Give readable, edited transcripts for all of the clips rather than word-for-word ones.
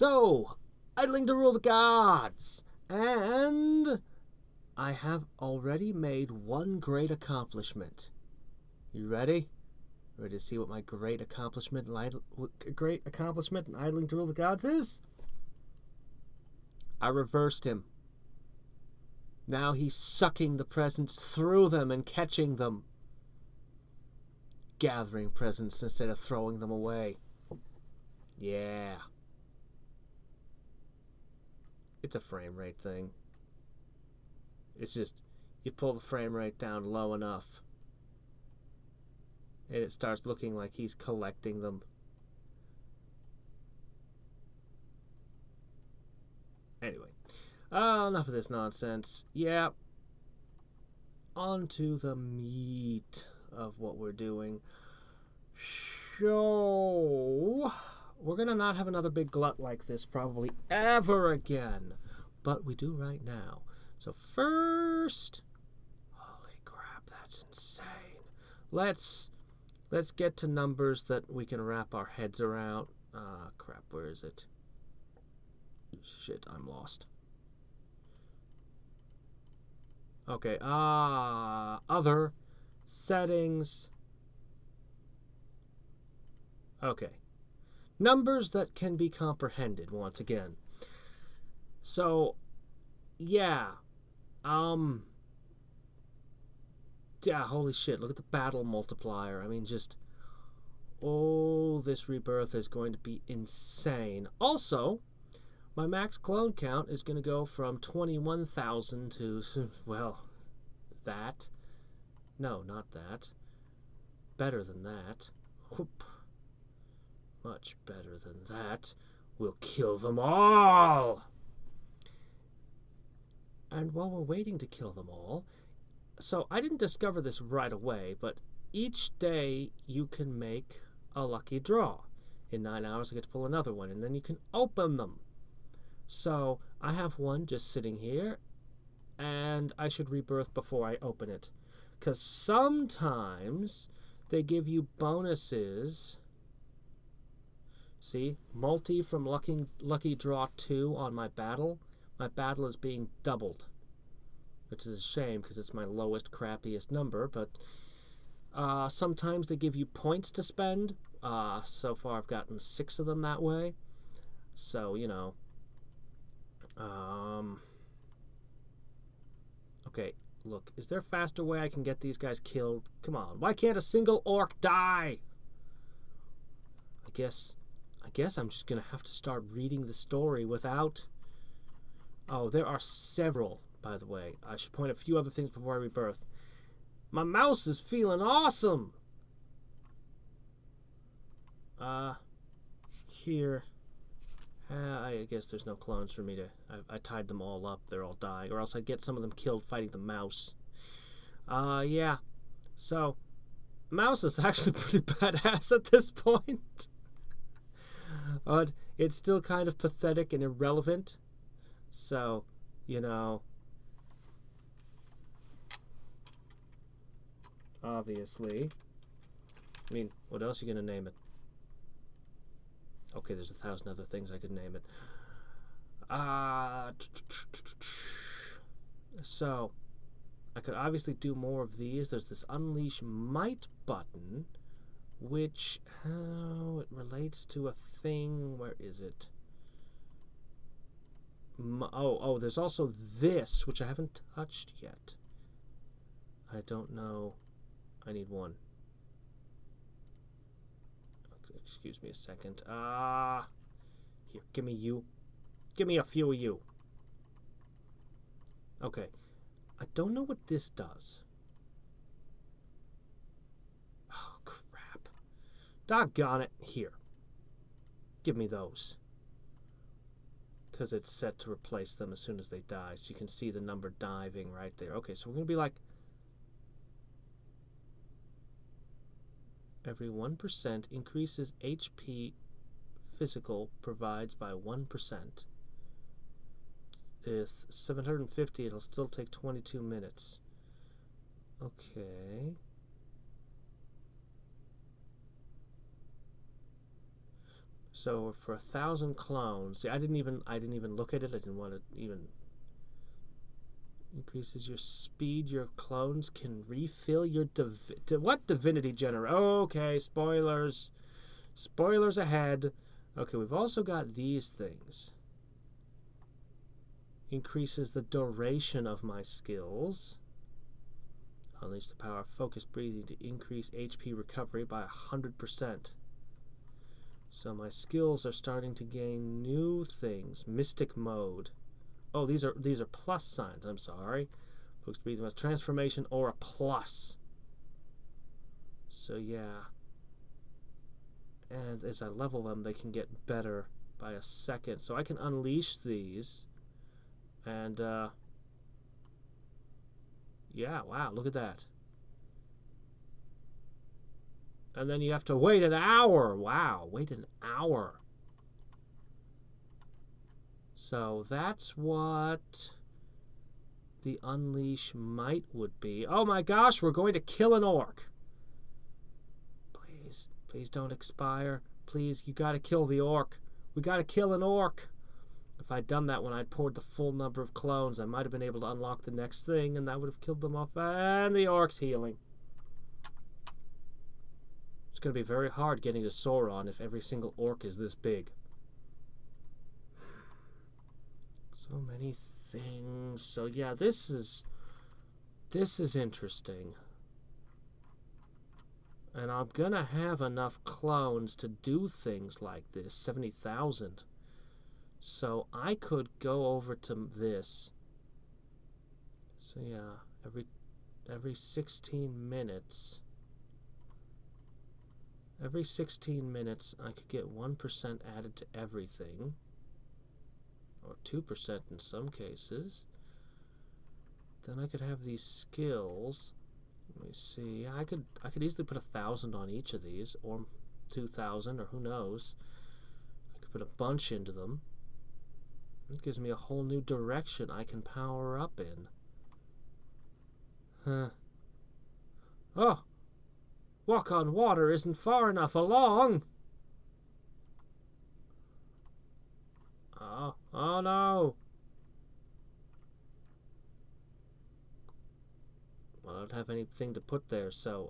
So, idling to rule the gods, and I have already made one great accomplishment. You ready? Ready to see what my great accomplishment in idling to rule the gods is? I reversed him. Now he's sucking the presents through them and catching them. Gathering presents instead of throwing them away. Yeah. It's a frame rate thing. It's just, you pull the frame rate down low enough, and it starts looking like he's collecting them. Anyway, enough of this nonsense. Yeah, on to the meat of what we're doing. So, we're going to not have another big glut like this probably ever again, but we do right now. So first, holy crap, that's insane. Let's get to numbers that we can wrap our heads around. Crap, where is it? Shit, I'm lost. Okay, other settings. Okay. Numbers that can be comprehended once again. So, yeah. Yeah, holy shit, look at the battle multiplier. I mean, just, oh, this rebirth is going to be insane. Also, my max clone count is going to go from 21,000 to, well, that. No, not that. Better than that. Whoop. Much better than that. We'll kill them all! And while we're waiting to kill them all, so I didn't discover this right away, but each day you can make a lucky draw. In 9 hours I get to pull another one, and then you can open them. So I have one just sitting here, and I should rebirth before I open it. Because sometimes they give you bonuses. See, multi from lucky draw 2 on my battle. My battle is being doubled, which is a shame because it's my lowest, crappiest number. But sometimes they give you points to spend. So far I've gotten 6 of them that way. So, you know. Okay, look, is there a faster way I can get these guys killed? Come on, why can't a single orc die? I guess I'm just gonna have to start reading the story without... Oh, there are several, by the way. I should point a few other things before I rebirth. My mouse is feeling awesome! Here. I guess there's no clones for me to... I tied them all up. They're all dying. Or else I'd get some of them killed fighting the mouse. Yeah. So, mouse is actually pretty badass at this point. But it's still kind of pathetic and irrelevant. So, you know... Obviously. I mean, what else are you going to name it? Okay, there's 1,000 other things I could name it. So, I could obviously do more of these. There's this Unleash Might button, which, it relates to a thing. Where is it? There's also this, which I haven't touched yet. I don't know. I need one. Excuse me a second. Here, give me you. Give me a few of you. Okay. I don't know what this does. Oh, crap. Doggone it. Here. Give me those. Because it's set to replace them as soon as they die. So you can see the number diving right there. Okay, so we're going to be like... Every 1% increases HP physical provides by 1%. If 750, it'll still take 22 minutes. Okay. So for 1,000 clones, see, I didn't even look at it. I didn't want to even. Increases your speed. Your clones can refill your what divinity generator? Okay, spoilers. Spoilers ahead. Okay, we've also got these things. Increases the duration of my skills. Unleash the power of focused breathing to increase HP recovery by 100%. So my skills are starting to gain new things. Mystic mode. Oh, these are plus signs. I'm sorry. Focused breathing was transformation or a plus. So yeah. And as I level them, they can get better by a second. So I can unleash these. And yeah, wow, look at that. And then you have to wait an hour. Wow, wait an hour. So that's what the unleash might would be. Oh my gosh, we're going to kill an orc. Please, please don't expire. Please, you gotta kill the orc. We gotta kill an orc. If I'd done that when I'd poured the full number of clones, I might have been able to unlock the next thing, and that would have killed them off. And the orc's healing. It's going to be very hard getting to Sauron if every single orc is this big. So many things. So yeah, this is interesting. And I'm going to have enough clones to do things like this. 70,000. So I could go over to this. So yeah, every 16 minutes. Every 16 minutes I could get 1% added to everything. Or 2% in some cases. Then I could have these skills. Let me see. I could easily put 1,000 on each of these, or 2,000, or who knows. I could put a bunch into them. It gives me a whole new direction I can power up in. Huh. Oh! Walk on water isn't far enough along! Oh no! Well, I don't have anything to put there, so,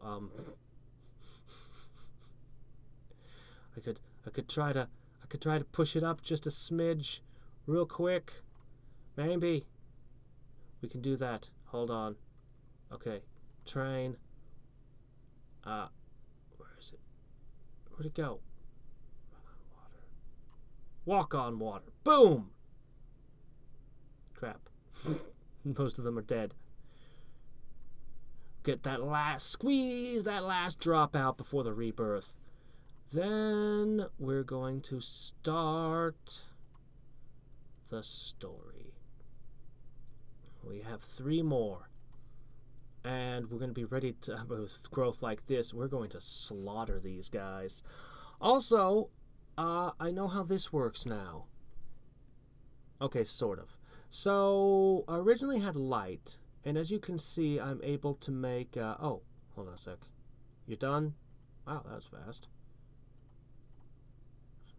I could try to push it up just a smidge. Real quick. Maybe. We can do that. Hold on. Okay. Train. Where is it? Where'd it go? Run on water. Walk on water. Boom! Crap. Most of them are dead. Get that last squeeze, that last drop out before the rebirth. Then we're going to start the story. We have 3 more, and we're going to be ready to, with growth like this, we're going to slaughter these guys. Also, I know how this works now. Okay, sort of. So I originally had light, and as you can see, I'm able to make oh, hold on a sec. You done? Wow, that was fast.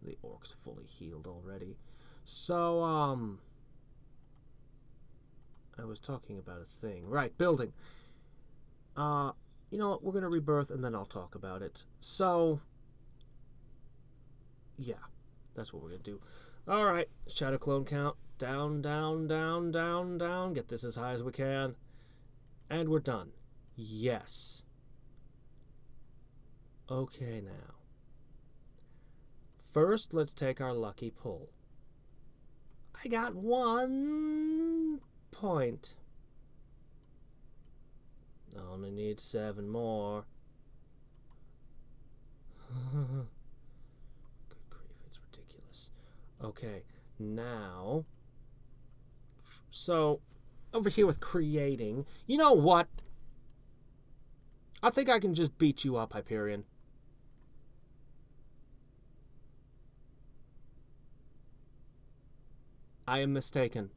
The orc's fully healed already. So, I was talking about a thing. Right, building. You know what? We're going to rebirth, and then I'll talk about it. So, yeah, that's what we're going to do. All right, shadow clone count. Down, down, down, down, down. Get this as high as we can. And we're done. Yes. Okay, now. First, let's take our lucky pull. I got 1 point. I only need 7 more. Good grief, it's ridiculous. Okay, now... So, over here with creating... You know what? I think I can just beat you up, Hyperion. I am mistaken.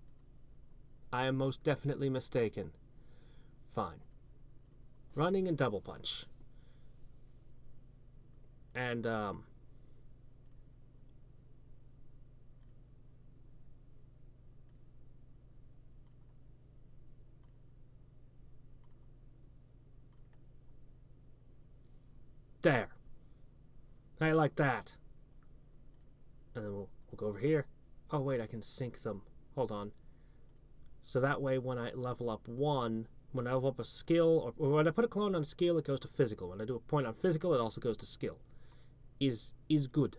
I am most definitely mistaken. Fine. Running and double punch. And, There. How you like that? And then we'll go over here. Oh, wait, I can sync them. Hold on. So that way when I level up one, when I level up a skill, or when I put a clone on skill, it goes to physical. When I do a point on physical, it also goes to skill. Is good.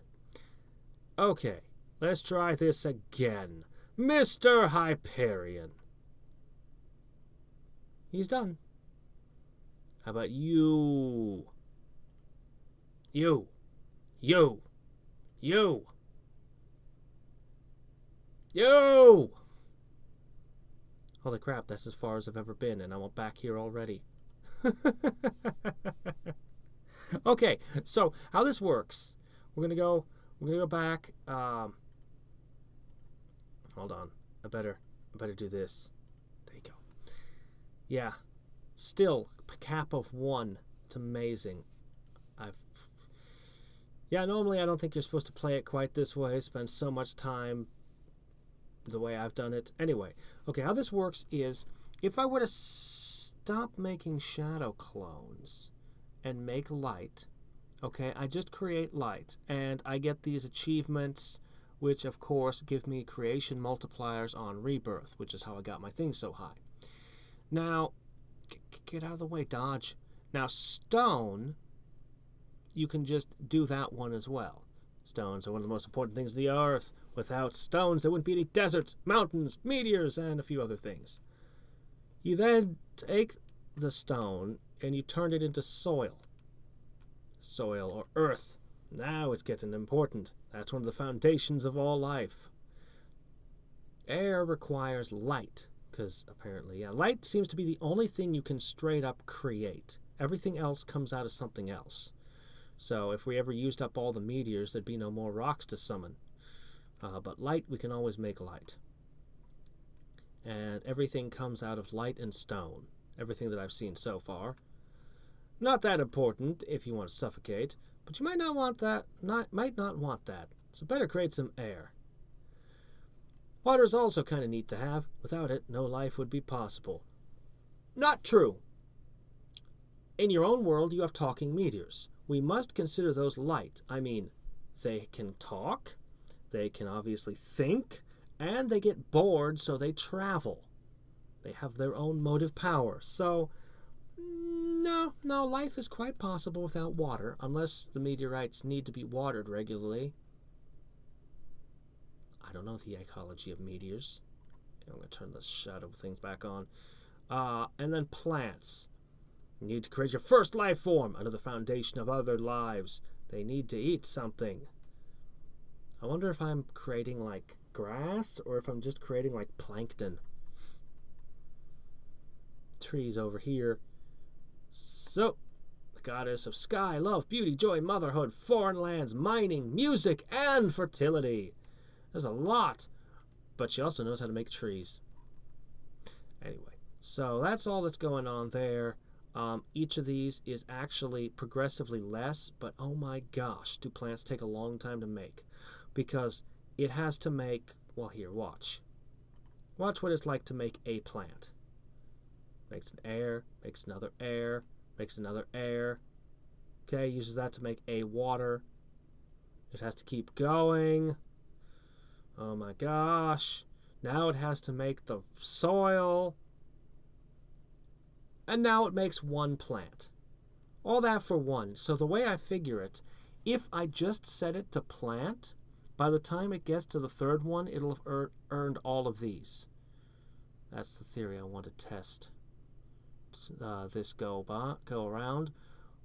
Okay, let's try this again. Mr. Hyperion. He's done. How about you? You. You. You. You! Holy crap, that's as far as I've ever been, and I'm back here already. Okay, so how this works, we're gonna go back. Hold on, I better do this. There you go. Yeah, still a cap of 1. It's amazing. Normally I don't think you're supposed to play it quite this way. Spend so much time the way I've done it. Anyway, okay, how this works is if I were to stop making shadow clones and make light, okay, I just create light and I get these achievements, which of course give me creation multipliers on rebirth, which is how I got my thing so high. Now, get out of the way, dodge. Now, stone, you can just do that one as well. Stones are one of the most important things on the earth. Without stones, there wouldn't be any deserts, mountains, meteors, and a few other things. You then take the stone and you turn it into soil. Soil or earth. Now it's getting important. That's one of the foundations of all life. Air requires light, because apparently, light seems to be the only thing you can straight up create. Everything else comes out of something else. So if we ever used up all the meteors, there'd be no more rocks to summon. But light, we can always make light. And everything comes out of light and stone. Everything that I've seen so far. Not that important if you want to suffocate, but you might not want that. Might not want that. So better create some air. Water is also kind of neat to have. Without it, no life would be possible. Not true. In your own world, you have talking meteors. We must consider those light. I mean, they can talk, they can obviously think, and they get bored, so they travel. They have their own motive power. So, no, life is quite possible without water, unless the meteorites need to be watered regularly. I don't know the ecology of meteors. I'm going to turn the shadow things back on. And then plants. You need to create your first life form under the foundation of other lives. They need to eat something. I wonder if I'm creating like grass or if I'm just creating like plankton. Trees over here. So, the goddess of sky, love, beauty, joy, motherhood, foreign lands, mining, music, and fertility. There's a lot, but she also knows how to make trees. Anyway, so that's all that's going on there. Each of these is actually progressively less, but oh my gosh, do plants take a long time to make. Because it has to make, well here, watch. Watch what it's like to make a plant. Makes an air, makes another air, makes another air. Okay, uses that to make a water. It has to keep going. Oh my gosh. Now it has to make the soil. And now it makes one plant. All that for one. So the way I figure it, if I just set it to plant, by the time it gets to the third one, it'll have earned all of these. That's the theory I want to test. This go around.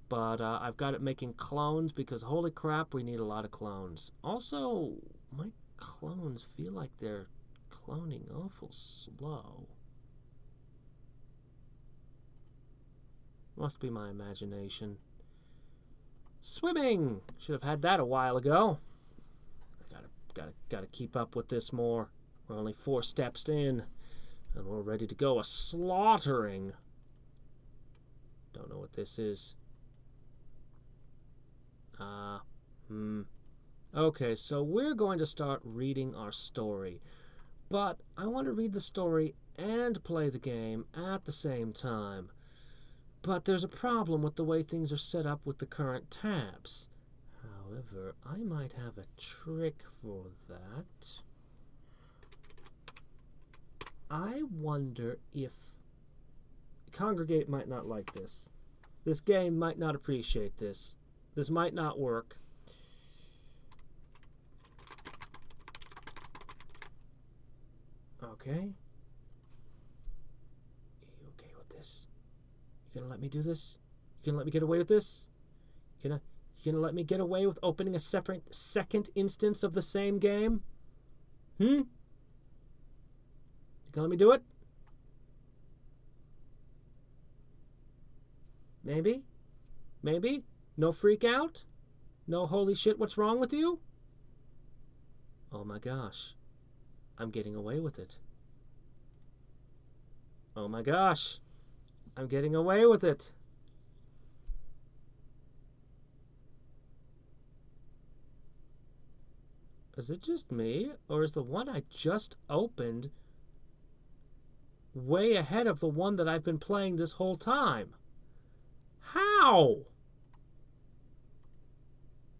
But I've got it making clones because holy crap, we need a lot of clones. Also, my clones feel like they're cloning awful slow. Must be my imagination. Swimming! Should have had that a while ago. I gotta keep up with this more. We're only 4 steps in, and we're ready to go a-slaughtering. Don't know what this is. Okay, so we're going to start reading our story. But I want to read the story and play the game at the same time. But there's a problem with the way things are set up with the current tabs. However, I might have a trick for that. I wonder if Congregate might not like this. This game might not appreciate this. This might not work. Okay. You okay with this? You gonna let me do this? You gonna let me get away with this? You gonna let me get away with opening a separate second instance of the same game? You gonna let me do it? Maybe? Maybe? No freak out? No holy shit, what's wrong with you? Oh my gosh. I'm getting away with it. Oh my gosh. I'm getting away with it. Is it just me? Or is the one I just opened way ahead of the one that I've been playing this whole time? How?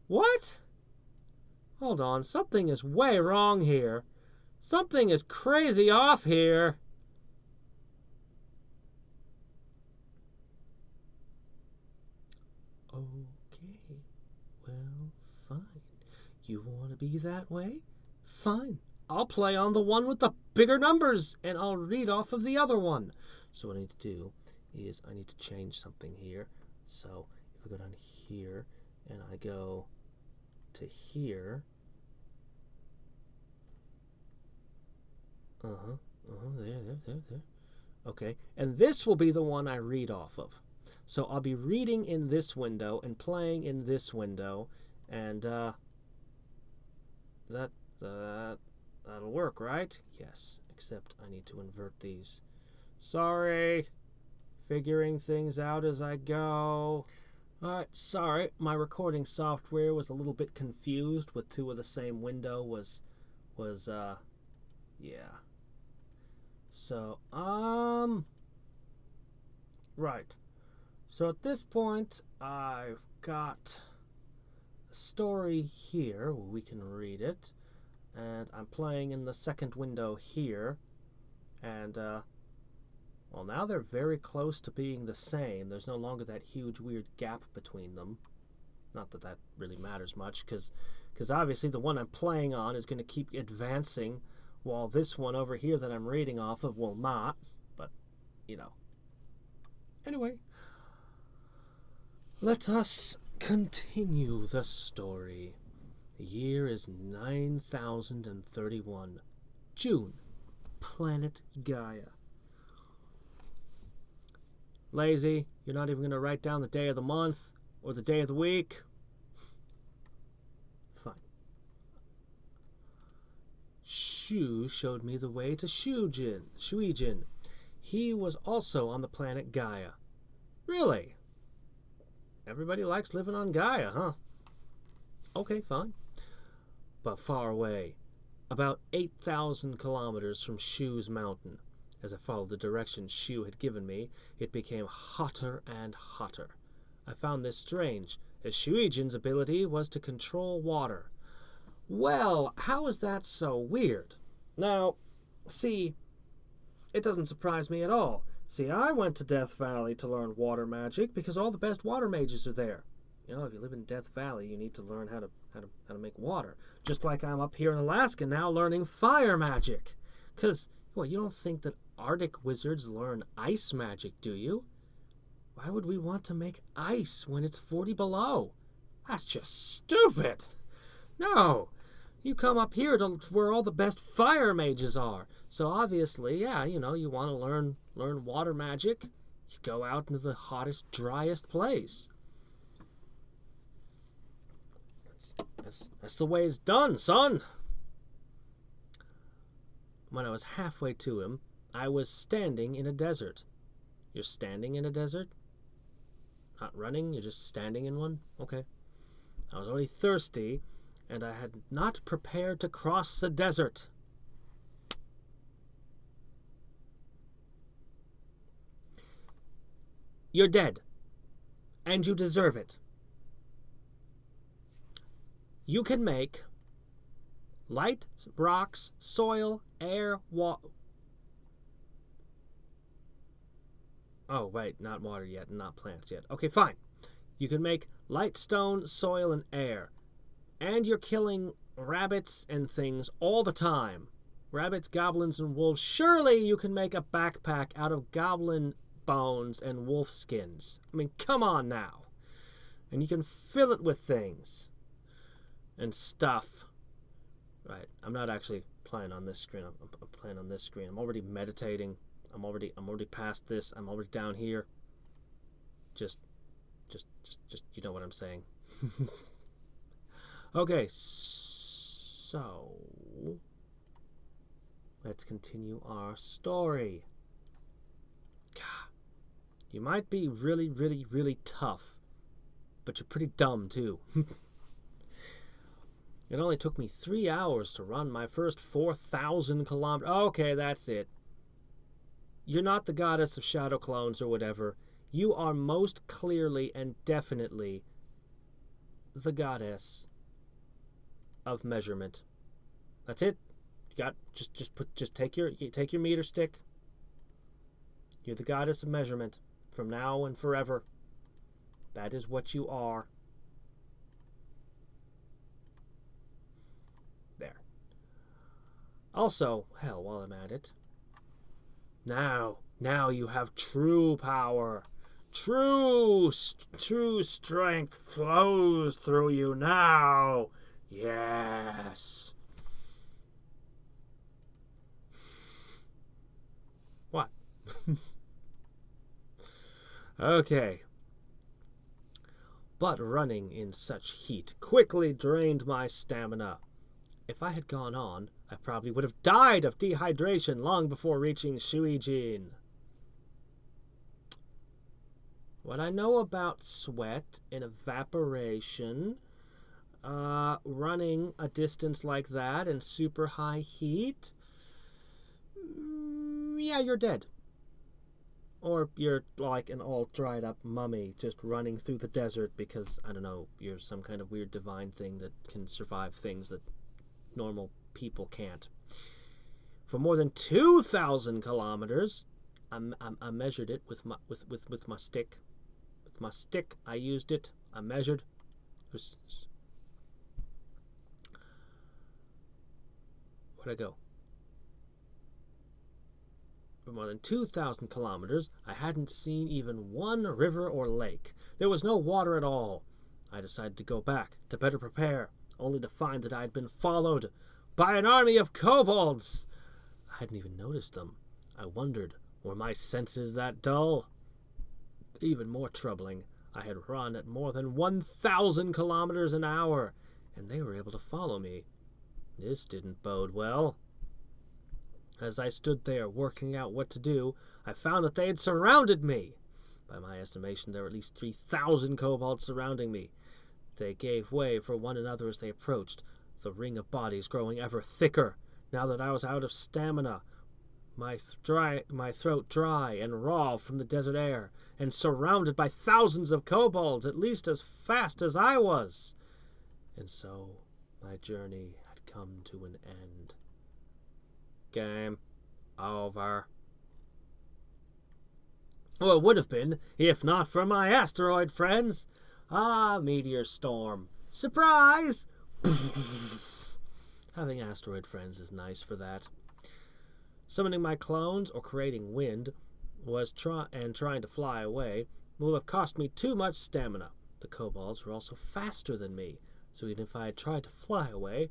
What? Hold on, something is way wrong here. Something is crazy off here. Okay, well, fine. You want to be that way? Fine. I'll play on the one with the bigger numbers, and I'll read off of the other one. So what I need to do is I need to change something here. So if I go down here, and I go to here. There. Okay, and this will be the one I read off of. So I'll be reading in this window and playing in this window, and that'll work, right? Yes, except I need to invert these. Sorry, figuring things out as I go. Alright, sorry, my recording software was a little bit confused with two of the same window yeah. So, right. So at this point, I've got a story here where we can read it, and I'm playing in the second window here, and, well, now they're very close to being the same. There's no longer that huge, weird gap between them. Not that that really matters much, because obviously the one I'm playing on is going to keep advancing, while this one over here that I'm reading off of will not. But, you know. Anyway, let us continue the story. The year is 9031. June. Planet Gaia. Lazy, you're not even going to write down the day of the month or the day of the week? Fine. Shu showed me the way to Suijin. He was also on the planet Gaia. Really? Everybody likes living on Gaia, huh? Okay, fine. But far away, about 8,000 kilometers from Shu's mountain. As I followed the direction Shu had given me, it became hotter and hotter. I found this strange, as Suijin's ability was to control water. Well, how is that so weird? Now, see, it doesn't surprise me at all. See, I went to Death Valley to learn water magic because all the best water mages are there. You know, if you live in Death Valley, you need to learn how to make water. Just like I'm up here in Alaska now learning fire magic. Because, well, you don't think that Arctic wizards learn ice magic, do you? Why would we want to make ice when it's 40 below? That's just stupid. No, you come up here to where all the best fire mages are. So obviously, yeah, you know, you want to learn water magic. You go out into the hottest, driest place. That's the way it's done, son. When I was halfway to him, I was standing in a desert. You're standing in a desert? Not running, you're just standing in one? Okay. I was already thirsty, and I had not prepared to cross the desert. You're dead. And you deserve it. You can make light, rocks, soil, air, water. Oh, wait, not water yet, not plants yet. Okay, fine. You can make light, stone, soil, and air. And you're killing rabbits and things all the time. Rabbits, goblins, and wolves. Surely you can make a backpack out of goblin bones and wolf skins. I mean, come on now. And you can fill it with things. And stuff. Right, I'm not actually playing on this screen. I'm playing on this screen. I'm already meditating. I'm already past this. I'm already down here. Just, you know what I'm saying. Okay, so let's continue our story. God, you might be really, really, really tough, but you're pretty dumb too. It only took me 3 hours to run my first 4,000 kilometers. Okay, that's it. You're not the goddess of shadow clones or whatever. You are most clearly and definitely the goddess of measurement. That's it. You got just take your meter stick. You're the goddess of measurement from now and forever. That is what you are. There. Also, hell, while I'm at it. Now you have true power. True strength flows through you now. Yes. What? Okay. But running in such heat quickly drained my stamina. If I had gone on, I probably would have died of dehydration long before reaching Suijin. What I know about sweat and evaporation, running a distance like that in super high heat, yeah, you're dead. Or you're like an all dried up mummy just running through the desert because, I don't know, you're some kind of weird divine thing that can survive things that normal people can't. For more than 2,000 kilometers, I measured it with my stick. With my stick, I used it. I measured. Where'd I go? For more than 2,000 kilometers, I hadn't seen even one river or lake. There was no water at all. I decided to go back to better prepare, only to find that I had been followed by an army of kobolds. I hadn't even noticed them. I wondered, were my senses that dull? Even more troubling, I had run at more than 1,000 kilometers an hour, and they were able to follow me. This didn't bode well. As I stood there working out what to do, I found that they had surrounded me. By my estimation, there were at least 3,000 kobolds surrounding me. They gave way for one another as they approached, the ring of bodies growing ever thicker. Now that I was out of stamina, my throat dry and raw from the desert air, and surrounded by thousands of kobolds at least as fast as I was. And so my journey had come to an end. Game over. Well, it would have been, if not for my asteroid friends. Ah, meteor storm. Surprise! Having asteroid friends is nice for that. Summoning my clones or creating wind trying to fly away will have cost me too much stamina. The kobolds were also faster than me, so even if I had tried to fly away,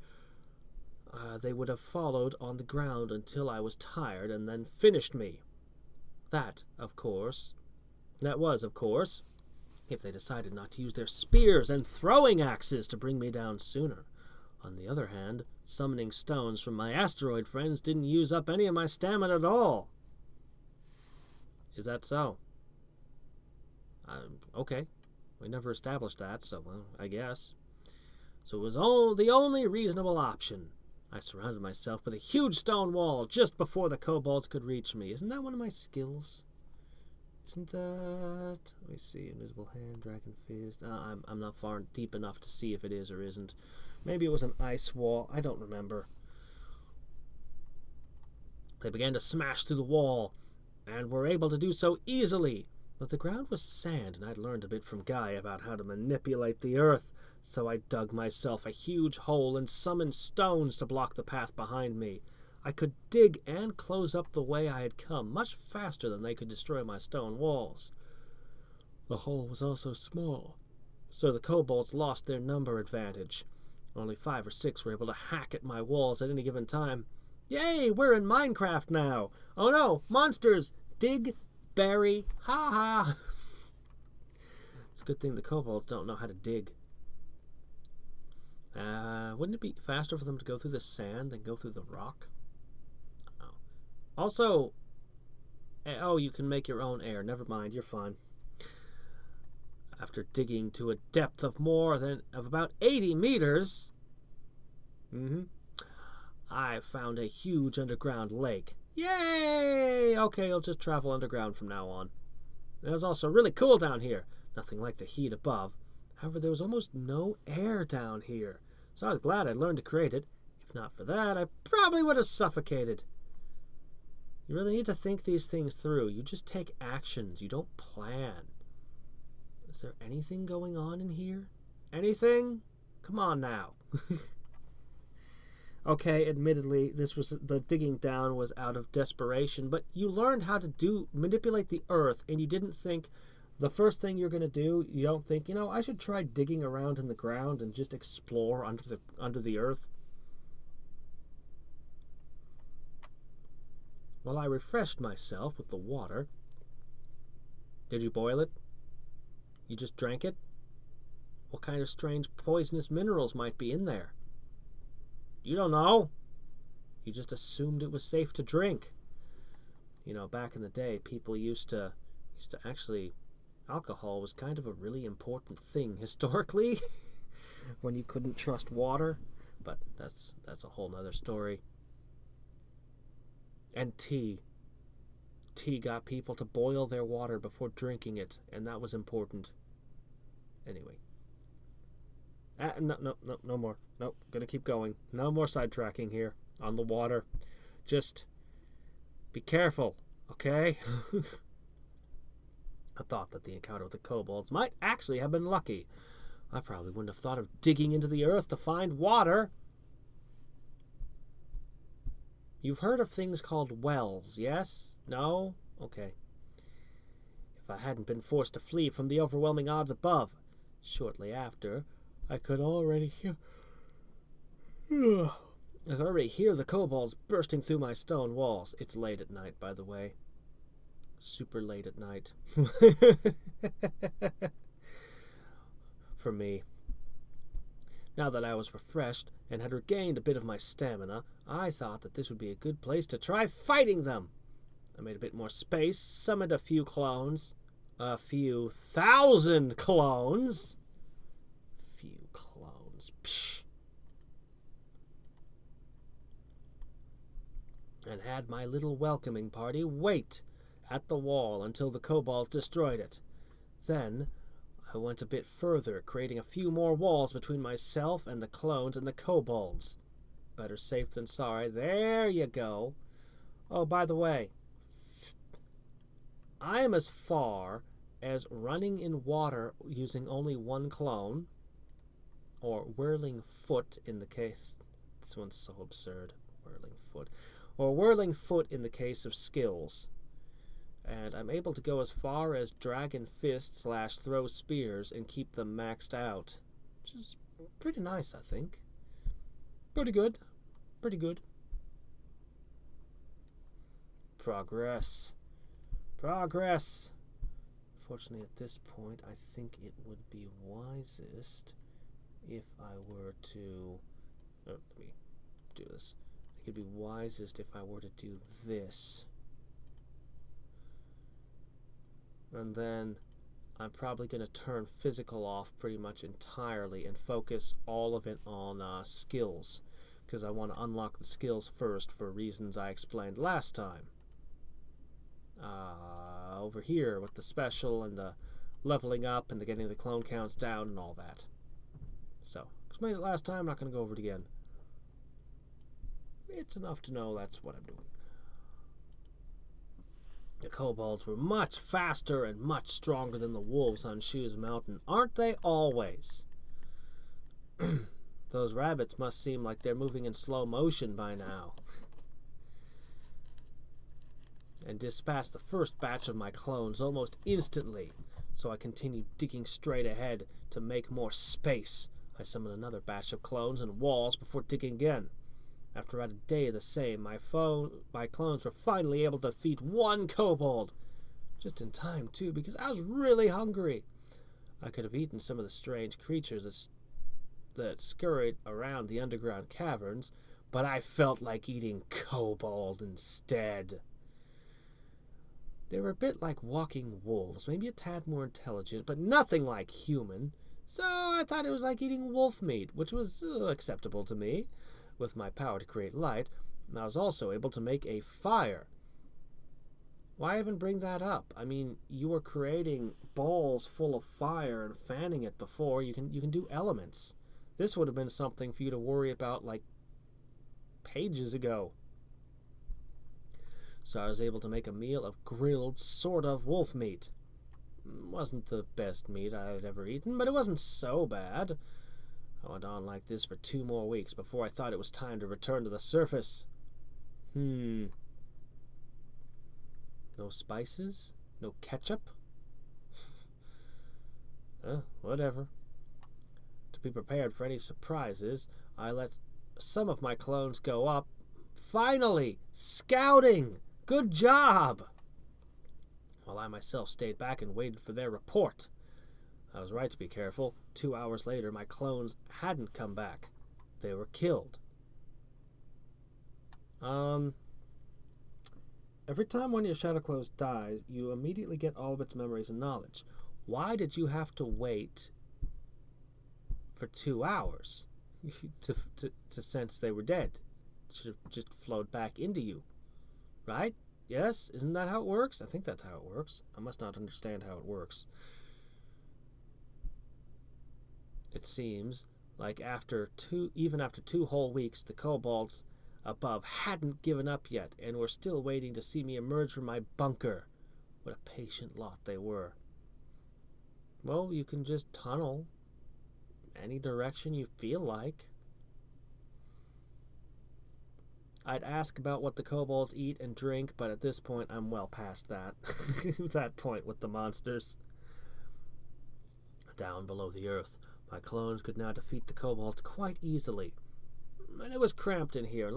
they would have followed on the ground until I was tired and then finished me. That was, of course, if they decided not to use their spears and throwing axes to bring me down sooner. On the other hand, summoning stones from my asteroid friends didn't use up any of my stamina at all. Is that so? Okay. We never established that, so, well, I guess. So it was the only reasonable option. I surrounded myself with a huge stone wall just before the kobolds could reach me. Isn't that one of my skills? Isn't that... Let me see. Invisible hand, dragon fist. I'm not far deep enough to see if it is or isn't. Maybe it was an ice wall. I don't remember. They began to smash through the wall, and were able to do so easily. But the ground was sand, and I'd learned a bit from Guy about how to manipulate the earth, so I dug myself a huge hole and summoned stones to block the path behind me. I could dig and close up the way I had come much faster than they could destroy my stone walls. The hole was also small, so the kobolds lost their number advantage. Only 5 or 6 were able to hack at my walls at any given time. Yay, we're in Minecraft now! Oh no, monsters! Dig, bury, ha ha! It's a good thing the kobolds don't know how to dig. Wouldn't it be faster for them to go through the sand than go through the rock? Also, oh, you can make your own air. Never mind, you're fine. After digging to a depth of about 80 meters, I found a huge underground lake. Yay! Okay, you'll just travel underground from now on. It was also really cool down here. Nothing like the heat above. However, there was almost no air down here, so I was glad I learned to create it. If not for that, I probably would have suffocated. You really need to think these things through. You just take actions. You don't plan. Is there anything going on in here? Anything? Come on now. Okay, admittedly, the digging down was out of desperation, but you learned how to manipulate the earth, and you didn't think the first thing you're going to do, you don't think, I should try digging around in the ground and just explore under the earth. Well, I refreshed myself with the water. Did you boil it? You just drank it? What kind of strange poisonous minerals might be in there? You don't know. You just assumed it was safe to drink. Back in the day, people used to actually... Alcohol was kind of a really important thing historically when you couldn't trust water. But that's a whole nother story. And tea. Tea got people to boil their water before drinking it, and that was important. Anyway. No more. Nope, gonna keep going. No more sidetracking here on the water. Just be careful, okay? I thought that the encounter with the kobolds might actually have been lucky. I probably wouldn't have thought of digging into the earth to find water. You've heard of things called wells, yes? No? Okay. If I hadn't been forced to flee from the overwhelming odds above, shortly after, I could already hear the kobolds bursting through my stone walls. It's late at night, by the way. Super late at night. For me. Now that I was refreshed and had regained a bit of my stamina, I thought that this would be a good place to try fighting them. I made a bit more space, summoned a few clones. A few thousand clones. Few clones. Psh. And had my little welcoming party wait at the wall until the kobolds destroyed it. Then I went a bit further, creating a few more walls between myself and the clones and the kobolds. Better safe than sorry. There you go. Oh, by the way, I am as far as running in water using only one clone, or whirling foot in the case... This one's so absurd. Whirling foot. Or whirling foot in the case of skills. And I'm able to go as far as dragon fist / throw spears and keep them maxed out. Which is pretty nice, I think. Pretty good. Pretty good. Progress. Progress. Fortunately, at this point, I think it would be wisest if I were to... Oh, let me do this. I think it'd be wisest if I were to do this. And then I'm probably going to turn physical off pretty much entirely and focus all of it on skills, because I want to unlock the skills first for reasons I explained last time. over here with the special and the leveling up and the getting the clone counts down and all that. So, explained it last time, I'm not going to go over it again. It's enough to know that's what I'm doing. The kobolds were much faster and much stronger than the wolves on Shoes Mountain, aren't they always? Those rabbits must seem like they're moving in slow motion by now. And dispatched the first batch of my clones almost instantly, so I continued digging straight ahead to make more space. I summoned another batch of clones and walls before digging again. After about a day of the same, my clones were finally able to defeat one kobold. Just in time, too, because I was really hungry. I could have eaten some of the strange creatures that scurried around the underground caverns, but I felt like eating kobold instead. They were a bit like walking wolves, maybe a tad more intelligent, but nothing like human. So I thought it was like eating wolf meat, which was acceptable to me. With my power to create light, I was also able to make a fire. Why even bring that up? I mean, you were creating balls full of fire and fanning it before. You can do elements. This would have been something for you to worry about like pages ago. So I was able to make a meal of grilled sort of wolf meat. Wasn't the best meat I had ever eaten, but it wasn't so bad. I went on like this for 2 more weeks before I thought it was time to return to the surface. No spices? No ketchup? Whatever. To be prepared for any surprises, I let some of my clones go up. Finally! Scouting! Good job! While I myself stayed back and waited for their report. I was right to be careful. 2 hours later, my clones hadn't come back. They were killed. Every time one of your shadow clones dies, you immediately get all of its memories and knowledge. Why did you have to wait for 2 hours to sense they were dead? It should have just flowed back into you. Right? Yes? Isn't that how it works? I think that's how it works. I must not understand how it works. It seems like even after 2 whole weeks, the kobolds above hadn't given up yet and were still waiting to see me emerge from my bunker. What a patient lot they were. Well, you can just tunnel any direction you feel like. I'd ask about what the kobolds eat and drink, but at this point I'm well past that. That point with the monsters. Down below the earth, my clones could now defeat the kobolds quite easily. And it was cramped in here,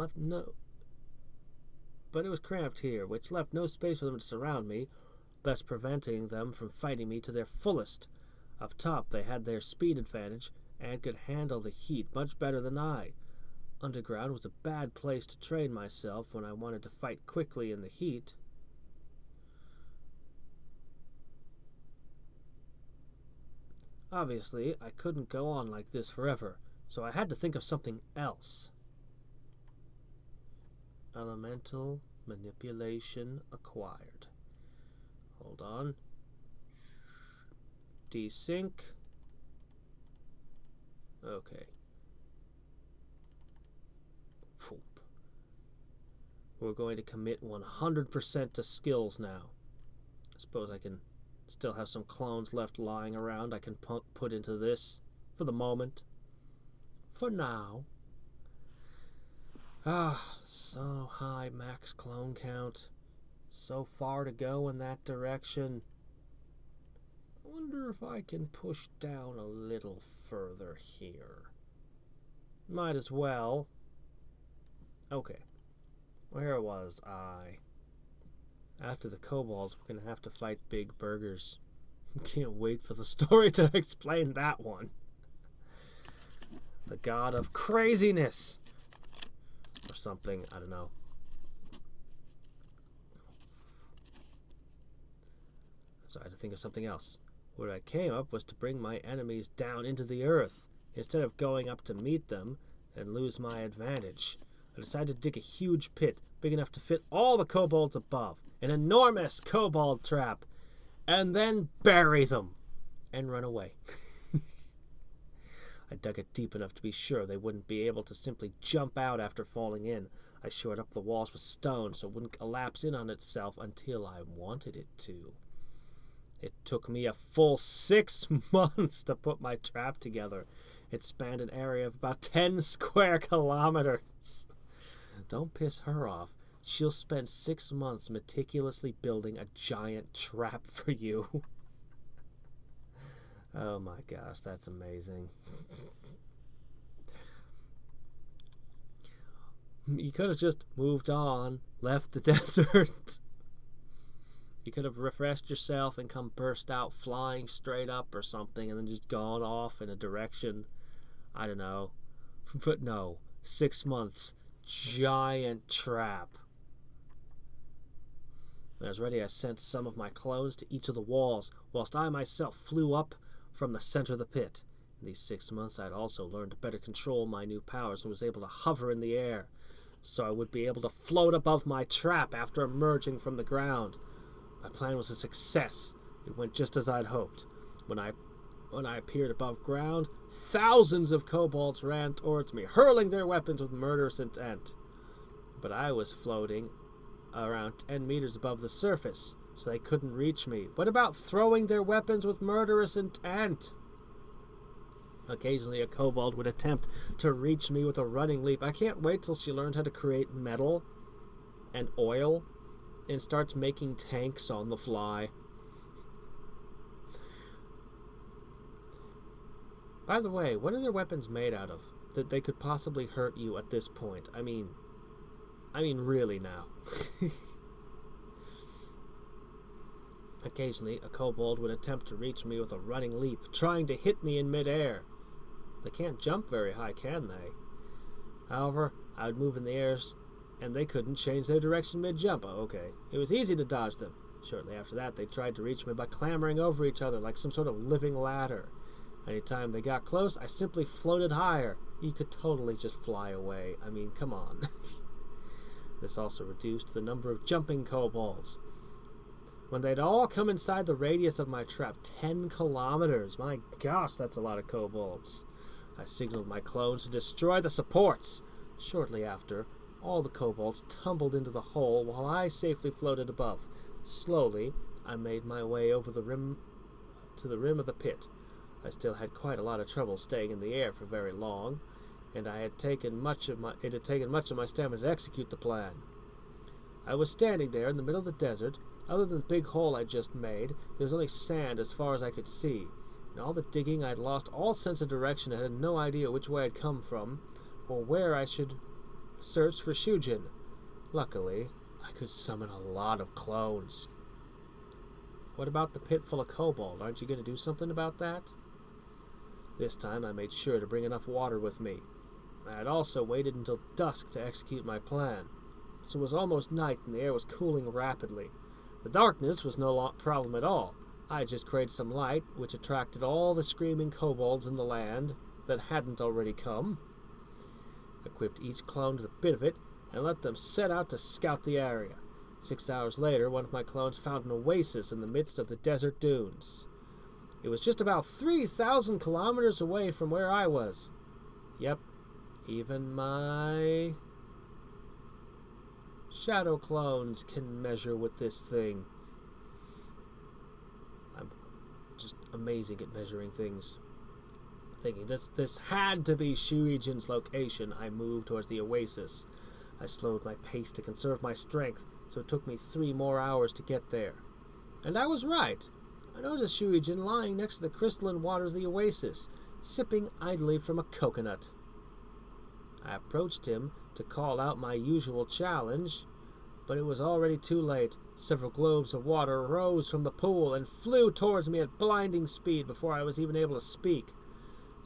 but it was cramped here, which left no space for them to surround me, thus preventing them from fighting me to their fullest. Up top, they had their speed advantage and could handle the heat much better than I. Underground was a bad place to train myself when I wanted to fight quickly in the heat. Obviously, I couldn't go on like this forever, so I had to think of something else. Elemental manipulation acquired. Hold on. Desync. Okay. We're going to commit 100% to skills now. I suppose I can still have some clones left lying around I can put into this for the moment. For now. So high max clone count. So far to go in that direction. I wonder if I can push down a little further here. Might as well. Okay. Where was I? After the kobolds, we're going to have to fight big burgers. Can't wait for the story to explain that one. The god of craziness. Or something, I don't know. So I had to think of something else. What I came up was to bring my enemies down into the earth, instead of going up to meet them and lose my advantage. I decided to dig a huge pit, big enough to fit all the kobolds above, an enormous kobold trap, and then bury them and run away. I dug it deep enough to be sure they wouldn't be able to simply jump out after falling in. I shored up the walls with stone so it wouldn't collapse in on itself until I wanted it to. It took me a full 6 months to put my trap together. It spanned an area of about 10 square kilometers. Don't piss her off. She'll spend 6 months meticulously building a giant trap for you. Oh my gosh, that's amazing. You could have just moved on, left the desert. You could have refreshed yourself and come burst out flying straight up or something and then just gone off in a direction. I don't know. But no, 6 months. Giant trap. When I was ready, I sent some of my clones to each of the walls, whilst I myself flew up from the center of the pit. In these 6 months, I had also learned to better control my new powers and was able to hover in the air, so I would be able to float above my trap after emerging from the ground. My plan was a success. It went just as I'd hoped. When I appeared above ground, thousands of kobolds ran towards me, hurling their weapons with murderous intent. But I was floating around 10 meters above the surface, so they couldn't reach me. What about throwing their weapons with murderous intent? Occasionally a kobold would attempt to reach me with a running leap. I can't wait till she learns how to create metal and oil and starts making tanks on the fly. By the way, what are their weapons made out of that they could possibly hurt you at this point? I mean really now. Occasionally, a kobold would attempt to reach me with a running leap, trying to hit me in midair. They can't jump very high, can they? However, I would move in the air, and they couldn't change their direction mid-jump. Oh, okay. It was easy to dodge them. Shortly after that, they tried to reach me by clambering over each other like some sort of living ladder. Anytime they got close, I simply floated higher. You could totally just fly away. I mean, come on. This also reduced the number of jumping kobolds. When they'd all come inside the radius of my trap, 10 kilometers. My gosh, that's a lot of kobolds. I signaled my clones to destroy the supports. Shortly after, all the kobolds tumbled into the hole while I safely floated above. Slowly, I made my way over the rim to the rim of the pit. I still had quite a lot of trouble staying in the air for very long, and it had taken much of my stamina to execute the plan. I was standing there in the middle of the desert. Other than the big hole I just made, there was only sand as far as I could see. In all the digging, I had lost all sense of direction and had no idea which way I'd come from, or where I should search for Suijin. Luckily, I could summon a lot of clones. What about the pit full of kobold? Aren't you going to do something about that? This time I made sure to bring enough water with me. I had also waited until dusk to execute my plan. So it was almost night and the air was cooling rapidly. The darkness was no problem at all. I had just created some light, which attracted all the screaming kobolds in the land that hadn't already come. Equipped each clone with a bit of it, and let them set out to scout the area. 6 hours later, one of my clones found an oasis in the midst of the desert dunes. It was just about 3,000 kilometers away from where I was. Yep, even my shadow clones can measure with this thing. I'm just amazing at measuring things. Thinking this had to be Suijin's location, I moved towards the oasis. I slowed my pace to conserve my strength, so it took me 3 more hours to get there. And I was right. I noticed Suijin lying next to the crystalline waters of the oasis, sipping idly from a coconut. I approached him to call out my usual challenge, but it was already too late. Several globes of water rose from the pool and flew towards me at blinding speed before I was even able to speak.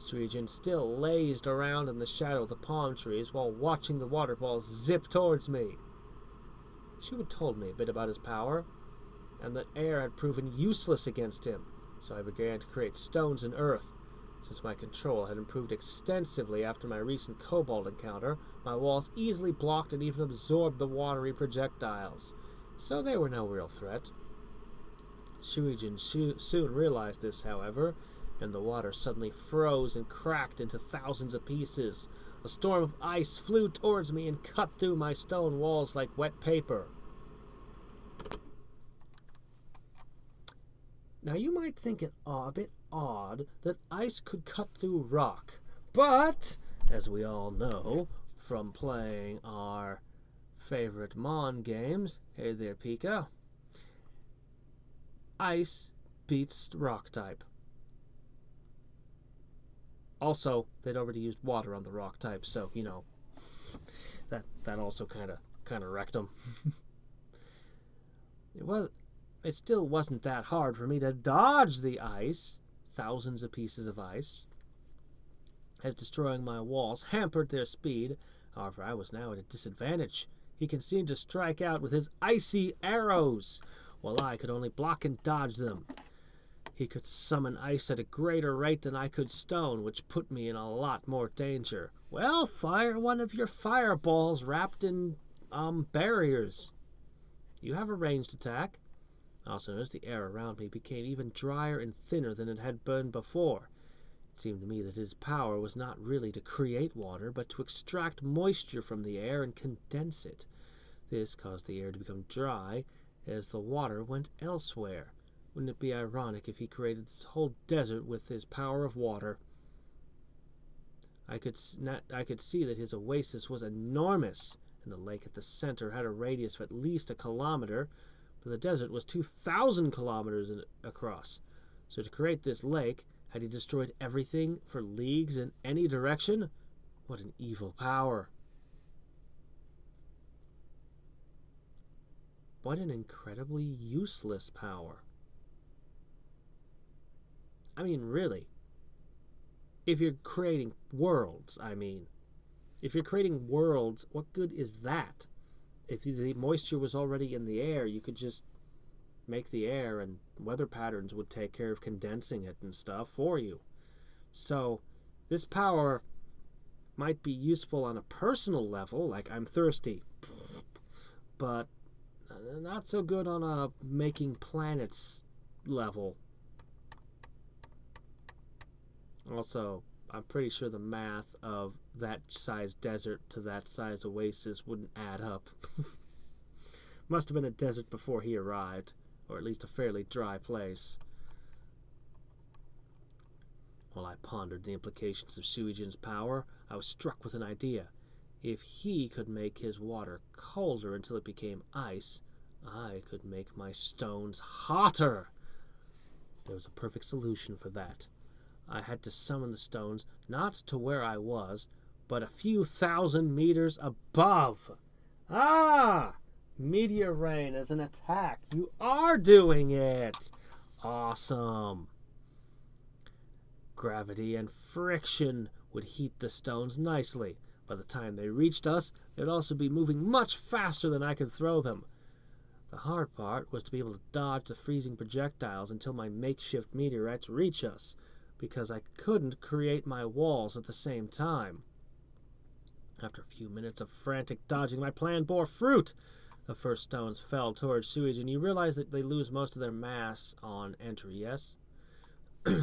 Suijin still lazed around in the shadow of the palm trees while watching the waterfalls zip towards me. She had told me a bit about his power, and that air had proven useless against him, so I began to create stones and earth. Since my control had improved extensively after my recent kobold encounter, my walls easily blocked and even absorbed the watery projectiles. so they were no real threat. Suijin soon realized this, however, and the water suddenly froze and cracked into thousands of pieces. A storm of ice flew towards me and cut through my stone walls like wet paper. Now you might think it a bit odd that ice could cut through rock, but, as we all know from playing our favorite Mon games, hey there Pika, ice beats rock type. Also, they'd already used water on the rock type, so, you know, that also kind of wrecked them. It still wasn't that hard for me to dodge the ice, thousands of pieces of ice, as destroying my walls hampered their speed. However, I was now at a disadvantage. He continued to strike out with his icy arrows, while I could only block and dodge them. He could summon ice at a greater rate than I could stone, which put me in a lot more danger. Well, fire one of your fireballs wrapped in barriers. You have a ranged attack. I also noticed the air around me became even drier and thinner than it had been before. It seemed to me that his power was not really to create water, but to extract moisture from the air and condense it. This caused the air to become dry as the water went elsewhere. Wouldn't it be ironic if he created this whole desert with his power of water? I could see that his oasis was enormous, and the lake at the center had a radius of at least 1 kilometer, but the desert was 2,000 kilometers across. So to create this lake, had he destroyed everything for leagues in any direction? What an evil power. What an incredibly useless power. I mean, really. If you're creating worlds, If you're creating worlds, what good is that? If the moisture was already in the air, you could just make the air and weather patterns would take care of condensing it and stuff for you. So this power might be useful on a personal level, like I'm thirsty, but not so good on a making planets level. Also, I'm pretty sure the math of that size desert to that size oasis wouldn't add up. Must have been a desert before he arrived, or at least a fairly dry place. While I pondered the implications of Suijin's power, I was struck with an idea. If he could make his water colder until it became ice, I could make my stones hotter. There was a perfect solution for that. I had to summon the stones not to where I was, but a few thousand meters above. Ah! Meteor rain as an attack. You are doing it! Awesome. Gravity and friction would heat the stones nicely. By the time they reached us, they'd also be moving much faster than I could throw them. The hard part was to be able to dodge the freezing projectiles until my makeshift meteorites reach us, because I couldn't create my walls at the same time. After a few minutes of frantic dodging, my plan bore fruit. The first stones fell towards Suijin. You realize that they lose most of their mass on entry, yes?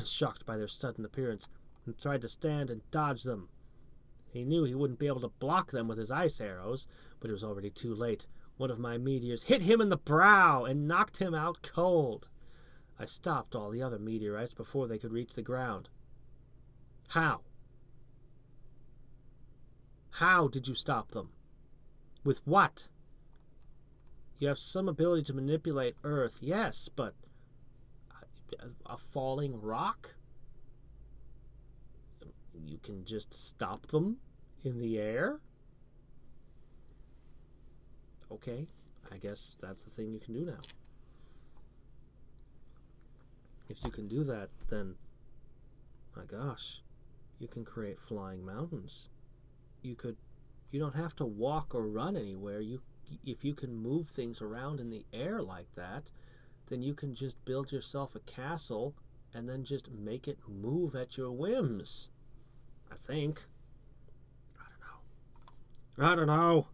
Shocked by their sudden appearance, and tried to stand and dodge them. He knew he wouldn't be able to block them with his ice arrows, but it was already too late. One of my meteors hit him in the brow and knocked him out cold. I stopped all the other meteorites before they could reach the ground. How? How did you stop them? With what? You have some ability to manipulate Earth, yes, but a falling rock? You can just stop them in the air? Okay, I guess that's the thing you can do now. If you can do that, then, my gosh, you can create flying mountains. You don't have to walk or run anywhere. If you can move things around in the air like that, then you can just build yourself a castle and then just make it move at your whims. I think. I don't know.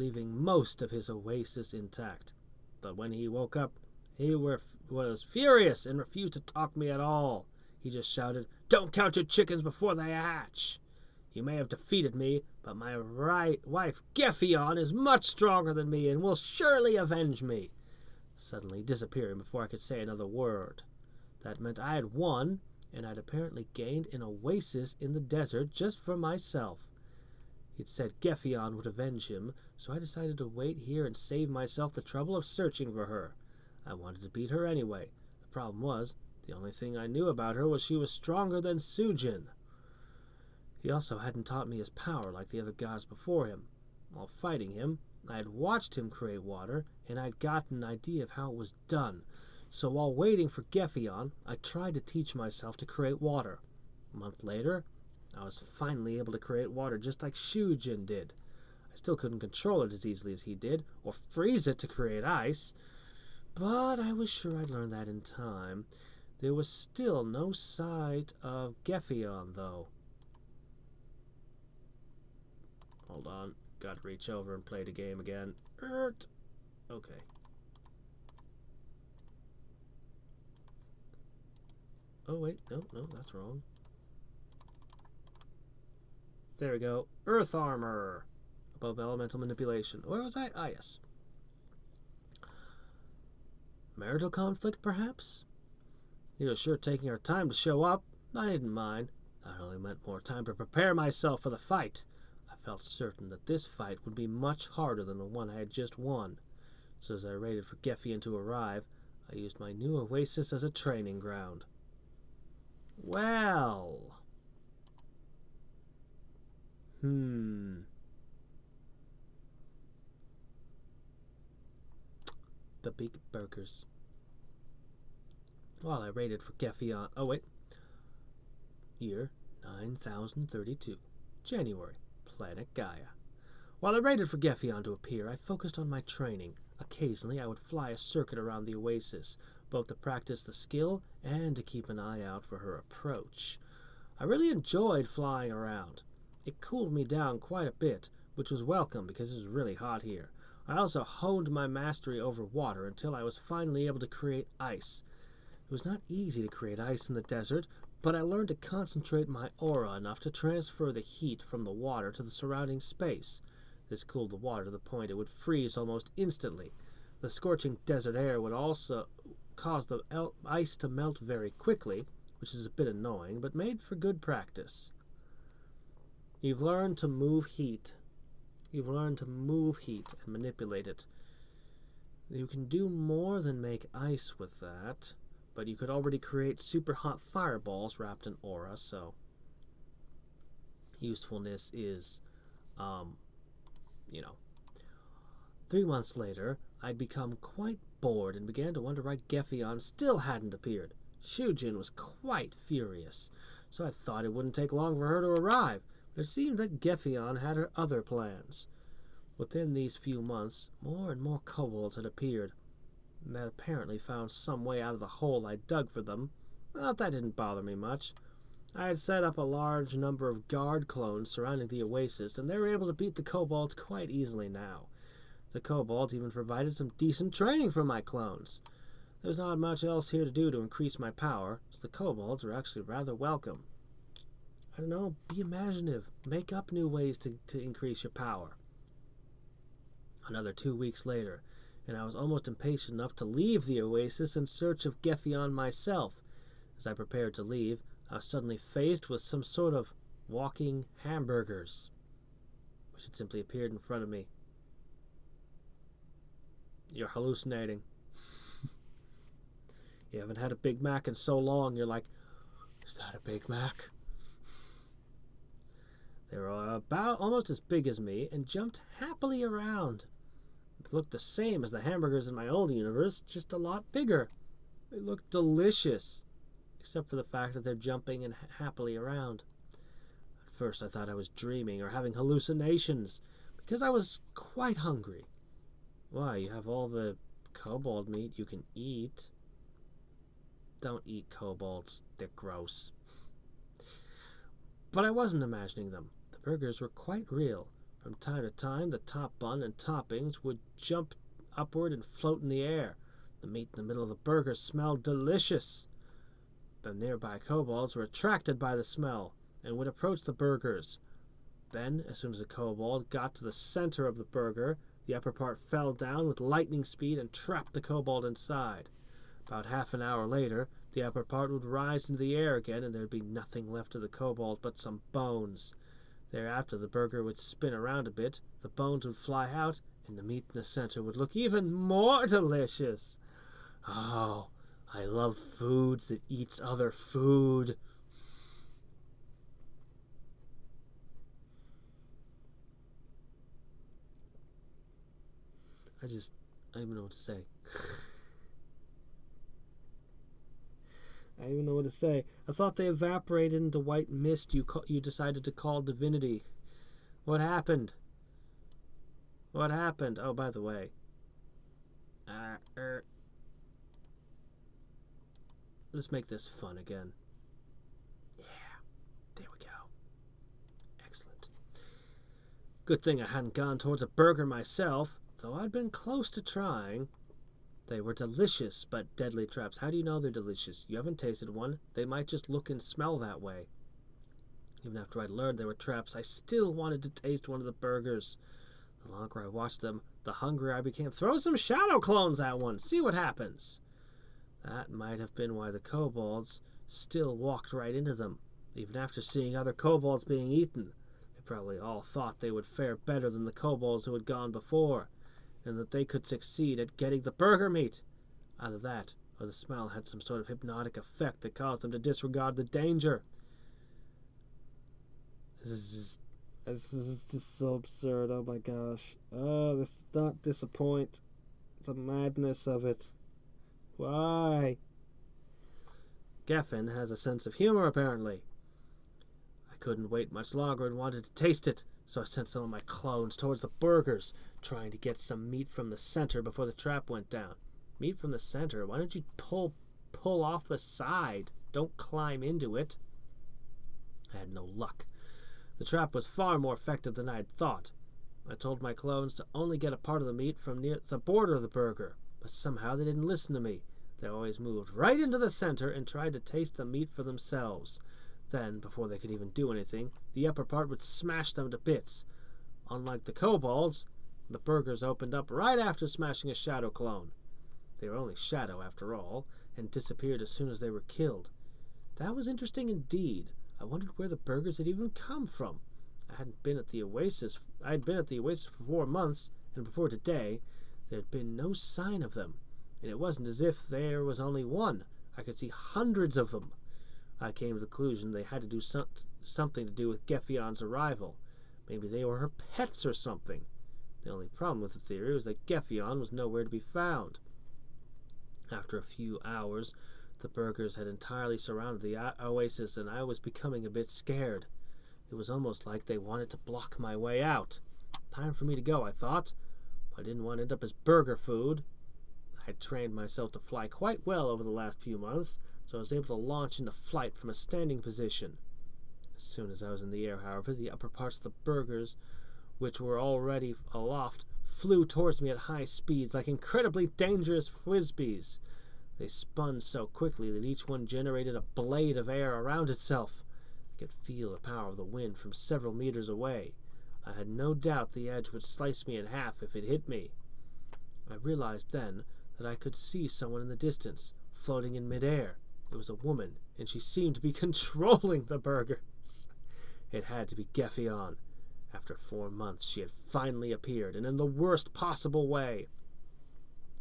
leaving most of his oasis intact. But when he woke up, he was furious and refused to talk to me at all. He just shouted, "Don't count your chickens before they hatch! You may have defeated me, but my wife Gefion is much stronger than me and will surely avenge me," suddenly disappearing before I could say another word. That meant I had won, and I'd apparently gained an oasis in the desert just for myself. He'd said Gefion would avenge him, so I decided to wait here and save myself the trouble of searching for her. I wanted to beat her anyway. The problem was, the only thing I knew about her was she was stronger than Suijin. He also hadn't taught me his power like the other gods before him. While fighting him, I had watched him create water, and I'd gotten an idea of how it was done. So while waiting for Gefion, I tried to teach myself to create water. A month later, I was finally able to create water just like Suijin did. I still couldn't control it as easily as he did, or freeze it to create ice, but I was sure I'd learn that in time. There was still no sight of Gefion, though. Hold on, gotta reach over and play the game again. Okay. Oh wait, no, that's wrong. There we go. Earth armor. Above elemental manipulation. Where was I? Ah, yes. Marital conflict, perhaps? He was sure taking her time to show up. I didn't mind. That only meant more time to prepare myself for the fight. I felt certain that this fight would be much harder than the one I had just won. So as I waited for Gefion to arrive, I used my new oasis as a training ground. Well... The big burgers. While I waited for Gefion... Oh, wait. Year 9032. January. Planet Gaia. While I waited for Gefion to appear, I focused on my training. Occasionally, I would fly a circuit around the oasis, both to practice the skill and to keep an eye out for her approach. I really enjoyed flying around. It cooled me down quite a bit, which was welcome because it was really hot here. I also honed my mastery over water until I was finally able to create ice. It was not easy to create ice in the desert, but I learned to concentrate my aura enough to transfer the heat from the water to the surrounding space. This cooled the water to the point it would freeze almost instantly. The scorching desert air would also cause the ice to melt very quickly, which is a bit annoying, but made for good practice. You've learned to move heat. You've learned to move heat and manipulate it. You can do more than make ice with that, but you could already create super hot fireballs wrapped in aura, so usefulness is, 3 months later, I'd become quite bored and began to wonder why Gefion still hadn't appeared. Suijin was quite furious, so I thought it wouldn't take long for her to arrive. But it seemed that Gefion had her other plans. Within these few months, more and more kobolds had appeared, and they apparently found some way out of the hole I dug for them. Well, that didn't bother me much. I had set up a large number of guard clones surrounding the oasis, and they were able to beat the kobolds quite easily now. The kobolds even provided some decent training for my clones. There's not much else here to do to increase my power, so the kobolds were actually rather welcome. I don't know, be imaginative. Make up new ways to increase your power. Another 2 weeks later, and I was almost impatient enough to leave the oasis in search of Gefion myself. As I prepared to leave, I was suddenly faced with some sort of walking hamburgers, which had simply appeared in front of me. You're hallucinating. You haven't had a Big Mac in so long, you're like, is that a Big Mac? They were about almost as big as me and jumped happily around. They looked the same as the hamburgers in my old universe, just a lot bigger. They looked delicious, except for the fact that they're jumping and happily around. At first I thought I was dreaming or having hallucinations, because I was quite hungry. Why, you have all the kobold meat you can eat. Don't eat kobolds, they're gross. But I wasn't imagining them. The burgers were quite real. From time to time, the top bun and toppings would jump upward and float in the air. The meat in the middle of the burger smelled delicious. The nearby kobolds were attracted by the smell and would approach the burgers. Then, as soon as the kobold got to the center of the burger, the upper part fell down with lightning speed and trapped the kobold inside. About half an hour later, the upper part would rise into the air again, and there would be nothing left of the kobold but some bones. Thereafter, the burger would spin around a bit, the bones would fly out, and the meat in the center would look even more delicious. Oh, I love food that eats other food. I don't even know what to say. I don't even know what to say. I thought they evaporated into white mist you decided to call divinity. What happened? What happened? Oh, by the way. Let's make this fun again. Yeah. There we go. Excellent. Good thing I hadn't gone towards a burger myself, though I'd been close to trying. They were delicious, but deadly traps. How do you know they're delicious? You haven't tasted one. They might just look and smell that way. Even after I learned they were traps, I still wanted to taste one of the burgers. The longer I watched them, the hungrier I became. Throw some shadow clones at one. See what happens. That might have been why the kobolds still walked right into them, even after seeing other kobolds being eaten. They probably all thought they would fare better than the kobolds who had gone before, and that they could succeed at getting the burger meat. Either that, or the smell had some sort of hypnotic effect that caused them to disregard the danger. This is just so absurd. Oh my gosh. Oh, this does not disappoint. The madness of it. Why? Gefion has a sense of humor, apparently. I couldn't wait much longer and wanted to taste it, so I sent some of my clones towards the burgers, trying to get some meat from the center before the trap went down. Meat from the center? Why don't you pull off the side? Don't climb into it. I had no luck. The trap was far more effective than I had thought. I told my clones to only get a part of the meat from near the border of the burger, but somehow they didn't listen to me. They always moved right into the center and tried to taste the meat for themselves. Then, before they could even do anything, the upper part would smash them to bits. Unlike the kobolds, the burgers opened up right after smashing a shadow clone. They were only shadow after all, and disappeared as soon as they were killed. That was interesting indeed. I wondered where the burgers had even come from. I had been at the Oasis for 4 months, and before today, there had been no sign of them. And it wasn't as if there was only one. I could see hundreds of them. I came to the conclusion they had to do something to do with Gefion's arrival. Maybe they were her pets or something. The only problem with the theory was that Gefion was nowhere to be found. After a few hours, the burgers had entirely surrounded the oasis, and I was becoming a bit scared. It was almost like they wanted to block my way out. Time for me to go, I thought. I didn't want to end up as burger food. I had trained myself to fly quite well over the last few months, so I was able to launch into flight from a standing position. As soon as I was in the air, however, the upper parts of the burgers, which were already aloft, flew towards me at high speeds like incredibly dangerous frisbees. They spun so quickly that each one generated a blade of air around itself. I could feel the power of the wind from several meters away. I had no doubt the edge would slice me in half if it hit me. I realized then that I could see someone in the distance, floating in midair. It was a woman, and she seemed to be controlling the burgers. It had to be Gefion. After 4 months, she had finally appeared, and in the worst possible way.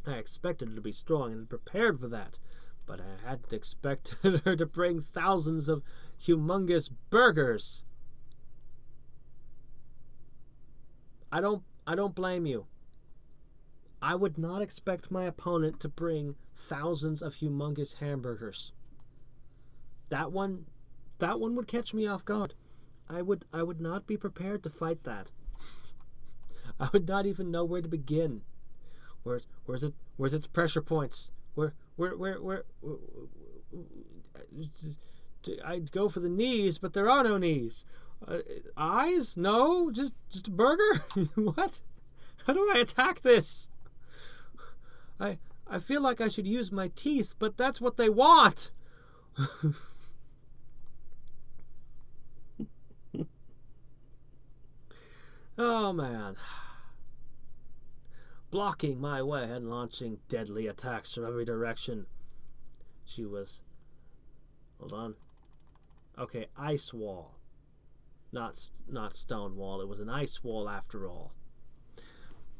I expected her to be strong and had prepared for that, but I hadn't expected her to bring thousands of humongous burgers. I don't blame you. I would not expect my opponent to bring thousands of humongous hamburgers. That one would catch me off guard. I would not be prepared to fight that. I would not even know where to begin. Where's its pressure points? Where I'd go for the knees, but there are no knees. Eyes? No, just a burger? What? How do I attack this? I feel like I should use my teeth, but that's what they want. Oh man. Blocking my way and launching deadly attacks from every direction. She was... Hold on. Okay, ice wall. Not stone wall. It was an ice wall after all.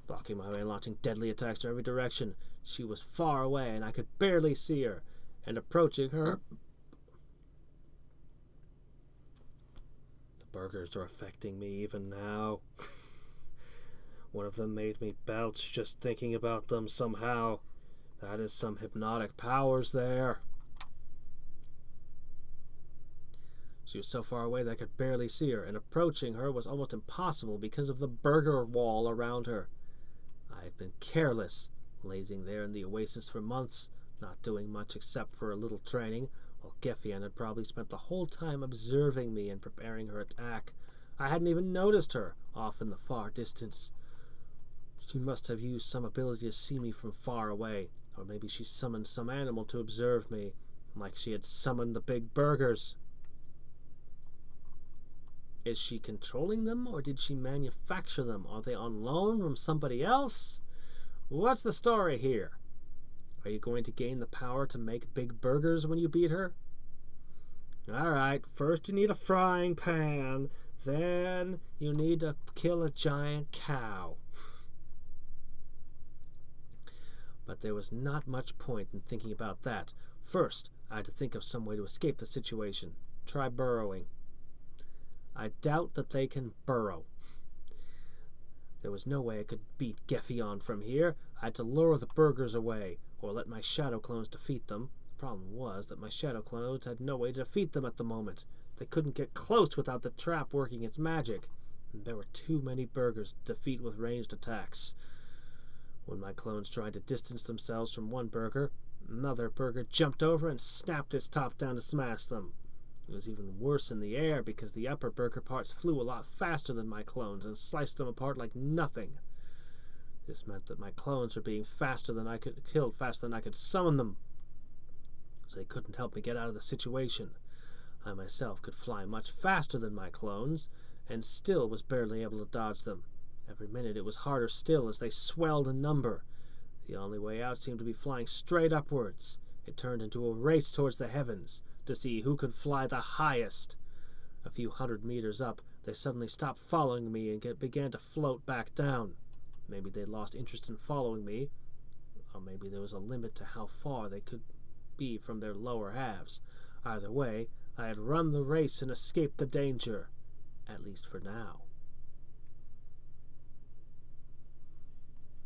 Blocking my way and launching deadly attacks from every direction. She was far away and I could barely see her. And approaching her... The burgers are affecting me even now. One of them made me belch just thinking about them somehow. That is some hypnotic powers there. She was so far away that I could barely see her, and approaching her was almost impossible because of the burger wall around her. I had been careless, lazing there in the oasis for months, not doing much except for a little training, while Gefion had probably spent the whole time observing me and preparing her attack. I hadn't even noticed her, off in the far distance. She must have used some ability to see me from far away, or maybe she summoned some animal to observe me, like she had summoned the big burgers. Is she controlling them, or did she manufacture them? Are they on loan from somebody else? What's the story here? Are you going to gain the power to make big burgers when you beat her? Alright, first you need a frying pan, then you need to kill a giant cow. But there was not much point in thinking about that. First, I had to think of some way to escape the situation. Try burrowing. I doubt that they can burrow. There was no way I could beat Gefion from here. I had to lure the burgers away, or let my shadow clones defeat them. The problem was that my shadow clones had no way to defeat them at the moment. They couldn't get close without the trap working its magic. And there were too many burgers to defeat with ranged attacks. When my clones tried to distance themselves from one burger, another burger jumped over and snapped its top down to smash them. It was even worse in the air because the upper burger parts flew a lot faster than my clones and sliced them apart like nothing. This meant that my clones were being killed faster than I could summon them. So they couldn't help me get out of the situation. I myself could fly much faster than my clones, and still was barely able to dodge them. Every minute it was harder still as they swelled in number. The only way out seemed to be flying straight upwards. It turned into a race towards the heavens to see who could fly the highest. A few 100 meters up, they suddenly stopped following me and began to float back down. Maybe they lost interest in following me, or maybe there was a limit to how far they could be from their lower halves. Either way, I had run the race and escaped the danger, at least for now.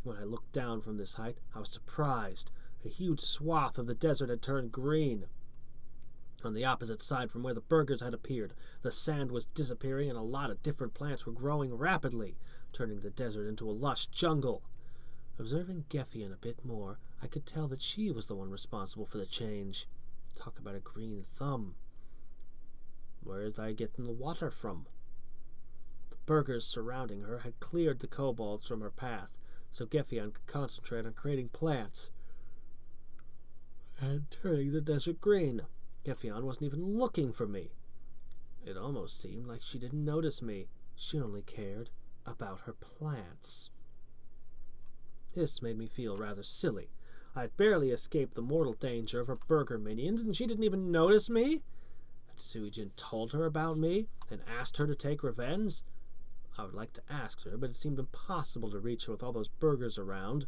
When I looked down from this height, I was surprised. A huge swath of the desert had turned green. On the opposite side from where the burgers had appeared, the sand was disappearing and a lot of different plants were growing rapidly, turning the desert into a lush jungle. Observing Gefion a bit more, I could tell that she was the one responsible for the change. Talk about a green thumb. Where is I getting the water from? The burgers surrounding her had cleared the kobolds from her path, so Gefion could concentrate on creating plants and turning the desert green. Gefion wasn't even looking for me. It almost seemed like she didn't notice me. She only cared about her plants. This made me feel rather silly. I had barely escaped the mortal danger of her burger minions, and she didn't even notice me? Had Suijin told her about me and asked her to take revenge? I would like to ask her, but it seemed impossible to reach her with all those burgers around.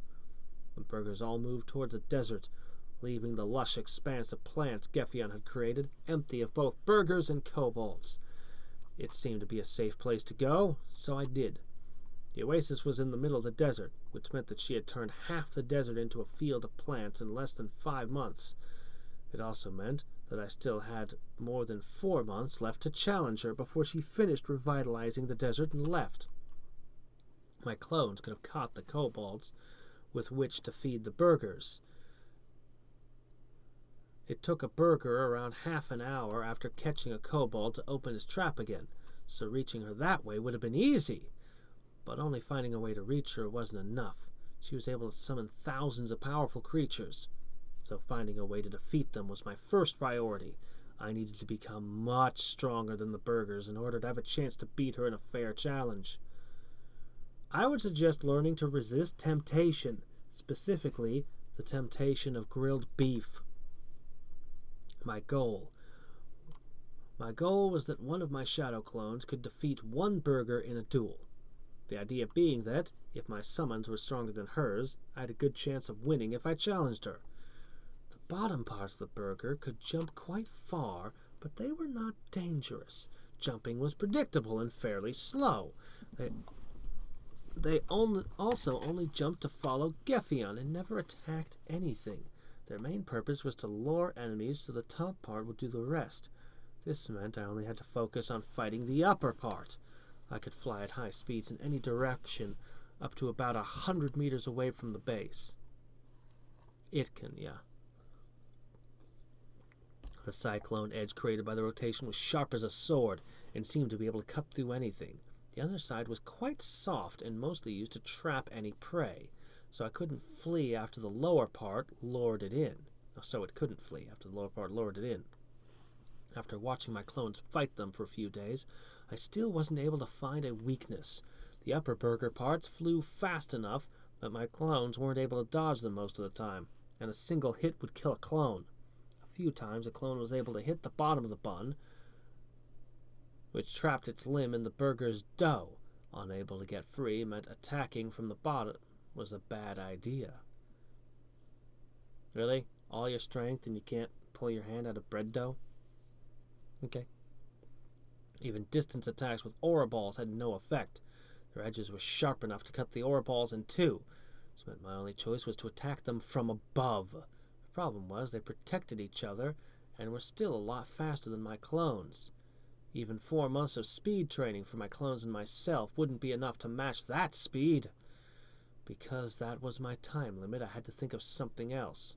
The burgers all moved towards the desert, leaving the lush expanse of plants Gefion had created empty of both burgers and kobolds. It seemed to be a safe place to go, so I did. The oasis was in the middle of the desert, which meant that she had turned half the desert into a field of plants in less than 5 months. It also meant that I still had more than 4 months left to challenge her before she finished revitalizing the desert and left. My clones could have caught the kobolds with which to feed the burgers. It took a burger around half an hour after catching a kobold to open his trap again, so reaching her that way would have been easy. But only finding a way to reach her wasn't enough. She was able to summon thousands of powerful creatures, so finding a way to defeat them was my first priority. I needed to become much stronger than the burgers in order to have a chance to beat her in a fair challenge. I would suggest learning to resist temptation, specifically the temptation of grilled beef. My goal was that one of my shadow clones could defeat one burger in a duel. The idea being that, if my summons were stronger than hers, I had a good chance of winning if I challenged her. The bottom parts of the burger could jump quite far, but they were not dangerous. Jumping was predictable and fairly slow. They also only jumped to follow Gefion and never attacked anything. Their main purpose was to lure enemies, so the top part would do the rest. This meant I only had to focus on fighting the upper part. I could fly at high speeds in any direction, up to about 100 meters away from the base. It can, yeah. The cyclone edge created by the rotation was sharp as a sword, and seemed to be able to cut through anything. The other side was quite soft and mostly used to trap any prey, so I couldn't flee after the lower part lured it in. After watching my clones fight them for a few days, I still wasn't able to find a weakness. The upper burger parts flew fast enough, but my clones weren't able to dodge them most of the time, and a single hit would kill a clone. A few times a clone was able to hit the bottom of the bun, which trapped its limb in the burger's dough. Unable to get free meant attacking from the bottom was a bad idea. Really? All your strength and you can't pull your hand out of bread dough? Okay. Even distance attacks with aura balls had no effect. Their edges were sharp enough to cut the aura balls in two, which meant my only choice was to attack them from above. The problem was they protected each other and were still a lot faster than my clones. Even 4 months of speed training for my clones and myself wouldn't be enough to match that speed. Because that was my time limit, I had to think of something else.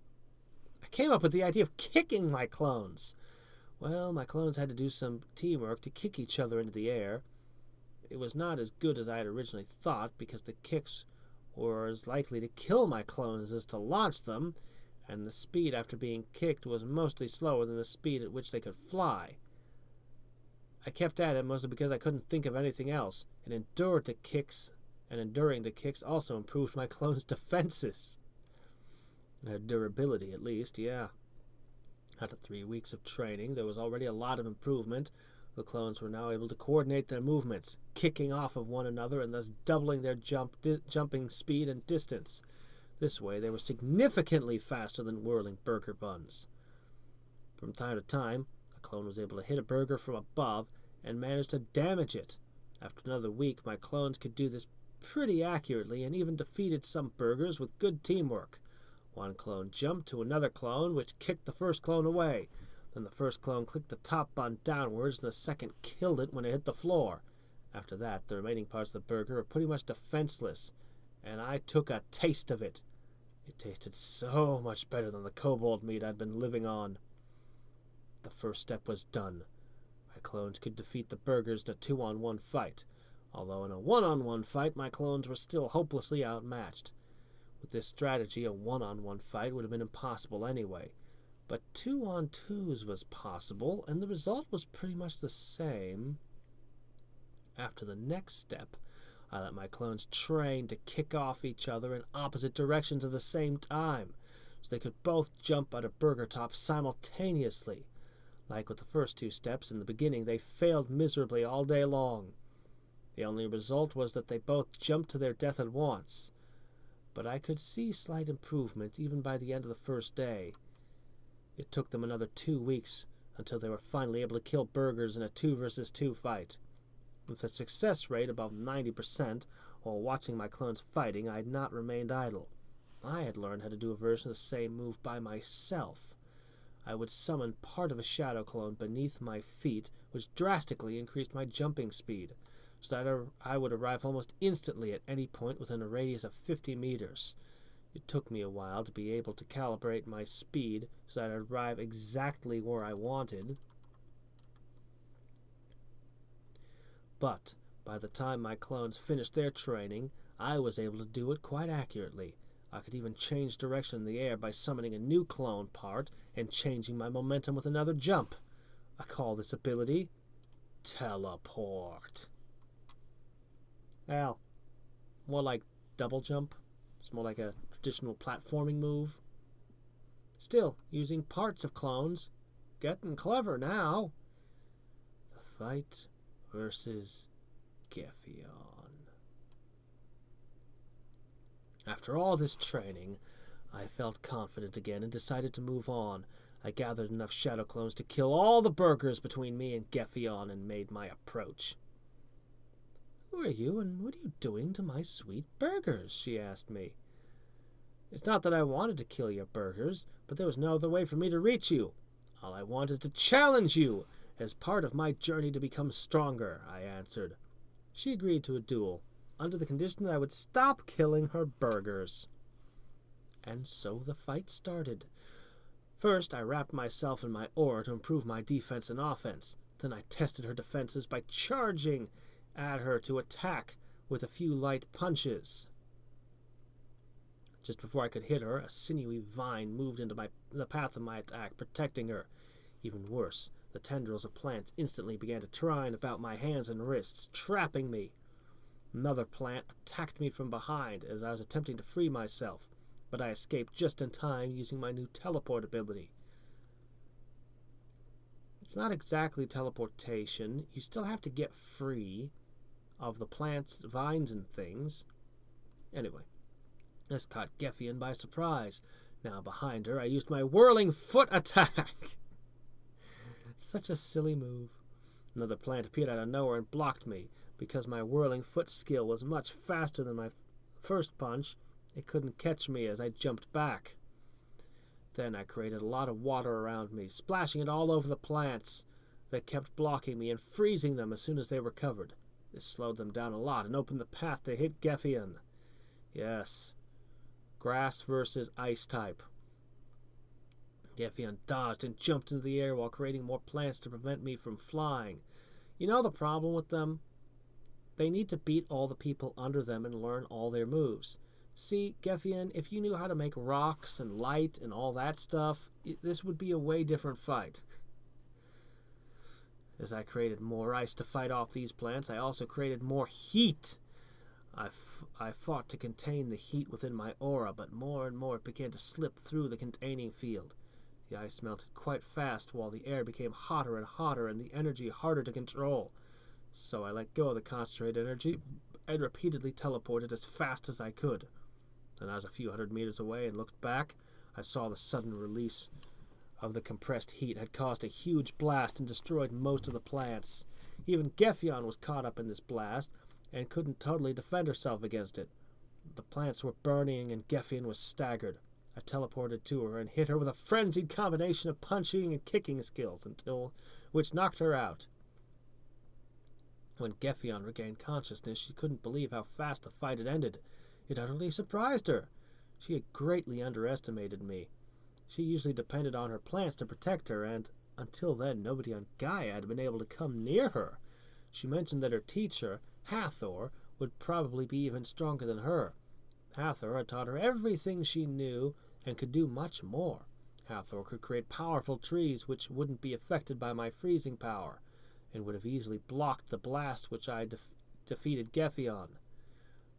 I came up with the idea of kicking my clones. Well, my clones had to do some teamwork to kick each other into the air. It was not as good as I had originally thought, because the kicks were as likely to kill my clones as to launch them, and the speed after being kicked was mostly slower than the speed at which they could fly. I kept at it mostly because I couldn't think of anything else, and enduring the kicks also improved my clones' defenses. Their durability, at least, yeah. After 3 weeks of training, there was already a lot of improvement. The clones were now able to coordinate their movements, kicking off of one another and thus doubling their jumping speed and distance. This way, they were significantly faster than whirling burger buns. From time to time, a clone was able to hit a burger from above and managed to damage it. After another week, my clones could do this pretty accurately and even defeated some burgers with good teamwork. One clone jumped to another clone, which kicked the first clone away. Then the first clone clicked the top bun downwards, and the second killed it when it hit the floor. After that, the remaining parts of the burger were pretty much defenseless, and I took a taste of it. It tasted so much better than the kobold meat I'd been living on. The first step was done. My clones could defeat the burgers in a 2-on-1 fight, although in a 1-on-1 fight my clones were still hopelessly outmatched. With this strategy, a 1-on-1 fight would have been impossible anyway, but 2-on-2s was possible, and the result was pretty much the same. After the next step, I let my clones train to kick off each other in opposite directions at the same time, so they could both jump at a burger top simultaneously. Like with the first 2 steps in the beginning, they failed miserably all day long. The only result was that they both jumped to their death at once. But I could see slight improvements even by the end of the first day. It took them another 2 weeks until they were finally able to kill burgers in a 2 versus 2 fight. With a success rate above 90%, while watching my clones fighting, I had not remained idle. I had learned how to do a version of the same move by myself. I would summon part of a shadow clone beneath my feet, which drastically increased my jumping speed, so that I would arrive almost instantly at any point within a radius of 50 meters. It took me a while to be able to calibrate my speed so that I'd arrive exactly where I wanted. But by the time my clones finished their training, I was able to do it quite accurately. I could even change direction in the air by summoning a new clone part and changing my momentum with another jump. I call this ability teleport. Well, more like double jump. It's more like a traditional platforming move. Still, using parts of clones. Getting clever now. The fight versus Gefion. After all this training, I felt confident again and decided to move on. I gathered enough shadow clones to kill all the burgers between me and Gefion and made my approach. "Who are you and what are you doing to my sweet burgers?" she asked me. "It's not that I wanted to kill your burgers, but there was no other way for me to reach you. All I want is to challenge you as part of my journey to become stronger," I answered. She agreed to a duel, under the condition that I would stop killing her burgers. And so the fight started. First, I wrapped myself in my aura to improve my defense and offense. Then I tested her defenses by charging at her to attack with a few light punches. Just before I could hit her, a sinewy vine moved into the path of my attack, protecting her. Even worse, the tendrils of plants instantly began to twine about my hands and wrists, trapping me. Another plant attacked me from behind as I was attempting to free myself, but I escaped just in time using my new teleport ability. It's not exactly teleportation. You still have to get free of the plants, vines, and things. Anyway, this caught Gefion by surprise. Now behind her, I used my whirling foot attack. Such a silly move. Another plant appeared out of nowhere and blocked me. Because my whirling foot skill was much faster than my first punch, it couldn't catch me as I jumped back. Then I created a lot of water around me, splashing it all over the plants that kept blocking me and freezing them as soon as they were covered. This slowed them down a lot and opened the path to hit Gefion. Yes, grass versus ice type. Gefion dodged and jumped into the air while creating more plants to prevent me from flying. You know the problem with them? They need to beat all the people under them and learn all their moves. See, Gefion, if you knew how to make rocks and light and all that stuff, this would be a way different fight. As I created more ice to fight off these plants, I also created more heat. I fought to contain the heat within my aura, but more and more it began to slip through the containing field. The ice melted quite fast while the air became hotter and hotter and the energy harder to control. So I let go of the concentrated energy and repeatedly teleported as fast as I could. Then I was a few hundred meters away and looked back. I saw the sudden release of the compressed heat had caused a huge blast and destroyed most of the plants. Even Gefion was caught up in this blast and couldn't totally defend herself against it. The plants were burning and Gefion was staggered. I teleported to her and hit her with a frenzied combination of punching and kicking skills which knocked her out. When Gefion regained consciousness, she couldn't believe how fast the fight had ended. It utterly surprised her. She had greatly underestimated me. She usually depended on her plants to protect her, and until then nobody on Gaia had been able to come near her. She mentioned that her teacher, Hathor, would probably be even stronger than her. Hathor had taught her everything she knew and could do much more. Hathor could create powerful trees which wouldn't be affected by my freezing power, and would have easily blocked the blast which I defeated Gefion.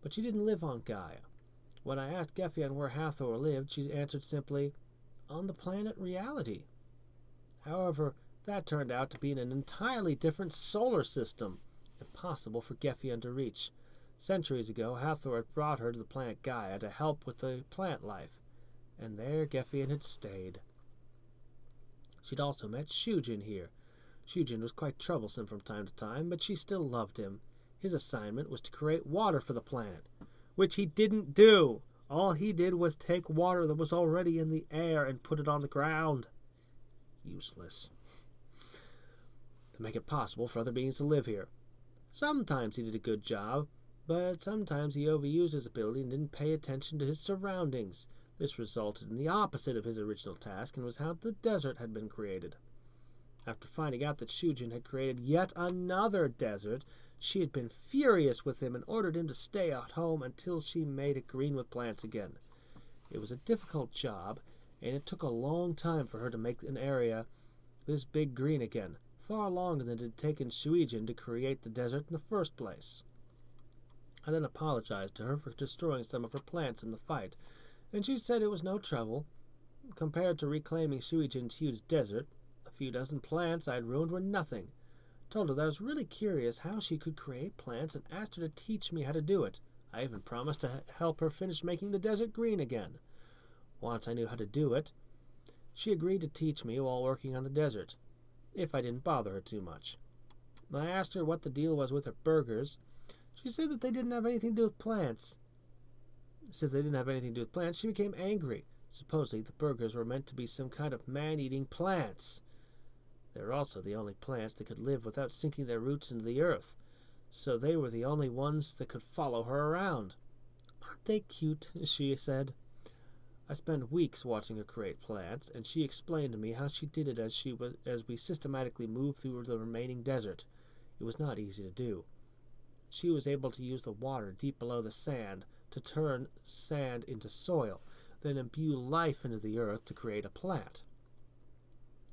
But she didn't live on Gaia. When I asked Gefion where Hathor lived, she answered simply, "On the planet Reality." However, that turned out to be in an entirely different solar system, impossible for Gefion to reach. Centuries ago, Hathor had brought her to the planet Gaia to help with the plant life, and there Gefion had stayed. She'd also met Suijin here. Suijin was quite troublesome from time to time, but she still loved him. His assignment was to create water for the planet, which he didn't do. All he did was take water that was already in the air and put it on the ground. Useless. To make it possible for other beings to live here. Sometimes he did a good job, but sometimes he overused his ability and didn't pay attention to his surroundings. This resulted in the opposite of his original task and was how the desert had been created. After finding out that Suijin had created yet another desert, She had been furious with him and ordered him to stay at home until she made it green with plants again. It was a difficult job, and it took a long time for her to make an area this big green again, far longer than it had taken Suijin to create the desert in the first place. I then apologized to her for destroying some of her plants in the fight, and she said it was no trouble. Compared to reclaiming Suijin's huge desert, a few dozen plants I had ruined were nothing. Told her that I was really curious how she could create plants and asked her to teach me how to do it. I even promised to help her finish making the desert green again. Once I knew how to do it, she agreed to teach me while working on the desert, if I didn't bother her too much. When I asked her what the deal was with her burgers, she said that they didn't have anything to do with plants. Since they didn't have anything to do with plants, she became angry. Supposedly, the burgers were meant to be some kind of man-eating plants. They were also the only plants that could live without sinking their roots into the earth, so they were the only ones that could follow her around. "Aren't they cute?" she said. I spent weeks watching her create plants, and she explained to me how she did it as we systematically moved through the remaining desert. It was not easy to do. She was able to use the water deep below the sand to turn sand into soil, then imbue life into the earth to create a plant.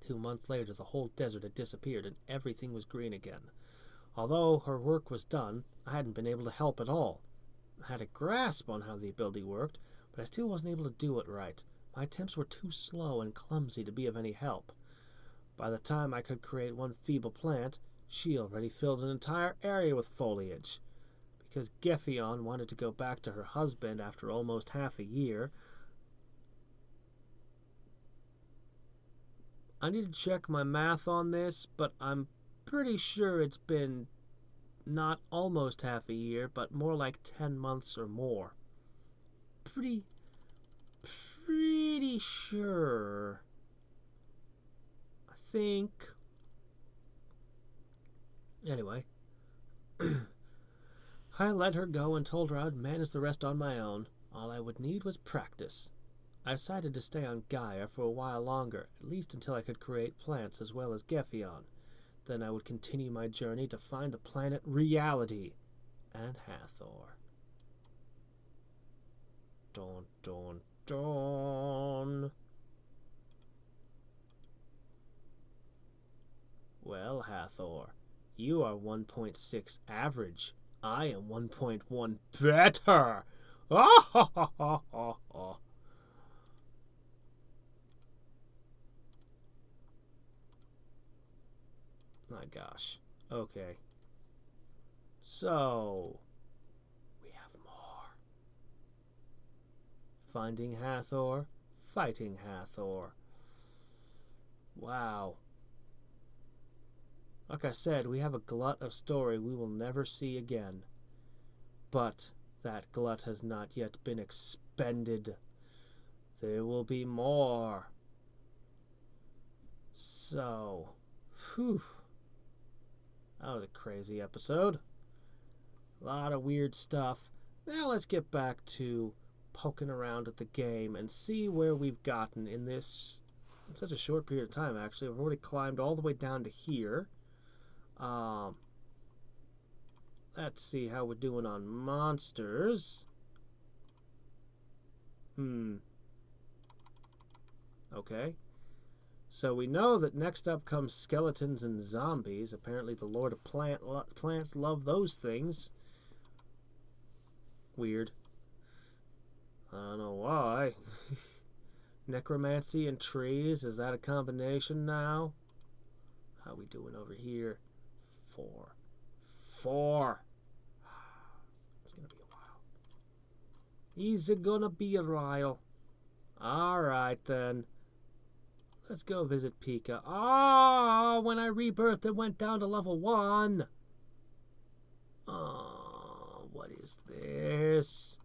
2 months later, the whole desert had disappeared and everything was green again. Although her work was done, I hadn't been able to help at all. I had a grasp on how the ability worked, but I still wasn't able to do it right. My attempts were too slow and clumsy to be of any help. By the time I could create one feeble plant, she already filled an entire area with foliage. Because Gefion wanted to go back to her husband after almost half a year, I need to check my math on this, but I'm pretty sure it's been not almost half a year, but more like 10 months or more. Pretty sure. I think. Anyway, I let her go and told her I would manage the rest on my own. All I would need was practice. I decided to stay on Gaia for a while longer, at least until I could create plants as well as Gefion. Then I would continue my journey to find the planet Reality and Hathor. Dun, dun, dun. Well, Hathor, you are 1.6 average. I am 1.1 better. Oh, ho, ho, ho, ho, ho. My gosh. Okay. So, we have more. Finding Hathor, fighting Hathor. Wow. Like I said, we have a glut of story we will never see again. But that glut has not yet been expended. There will be more. So, whew. That was a crazy episode. A lot of weird stuff. Now let's get back to poking around at the game and see where we've gotten in this in such a short period of time, actually. We've already climbed all the way down to here. Let's see how we're doing on monsters. Okay. So we know that next up comes skeletons and zombies. Apparently the Lord of Plants love those things. Weird. I don't know why. Necromancy and trees. Is that a combination now? How we doing over here? 4. It's gonna be a while. Is it gonna be a while? Alright then. Let's go visit Pika. Oh, when I rebirthed, it went down to level 1. Oh, what is this?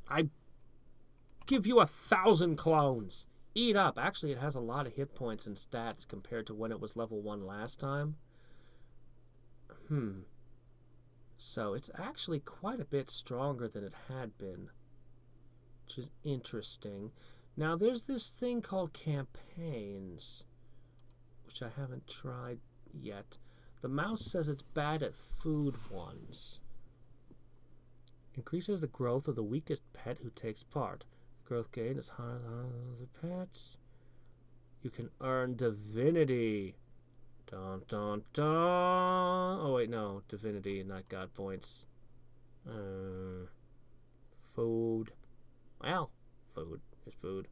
I give you 1,000 clones. Eat up. Actually, it has a lot of hit points and stats compared to when it was level 1 last time. So it's actually quite a bit stronger than it had been, which is interesting. Now, there's this thing called campaigns, which which I haven't tried yet. The mouse says it's bad at food ones. Increases the growth of the weakest pet who takes part. Growth gain is higher than the pets. You can earn divinity. Dun dun dun. Oh wait, no, divinity, not god points. Food. Well, food is food.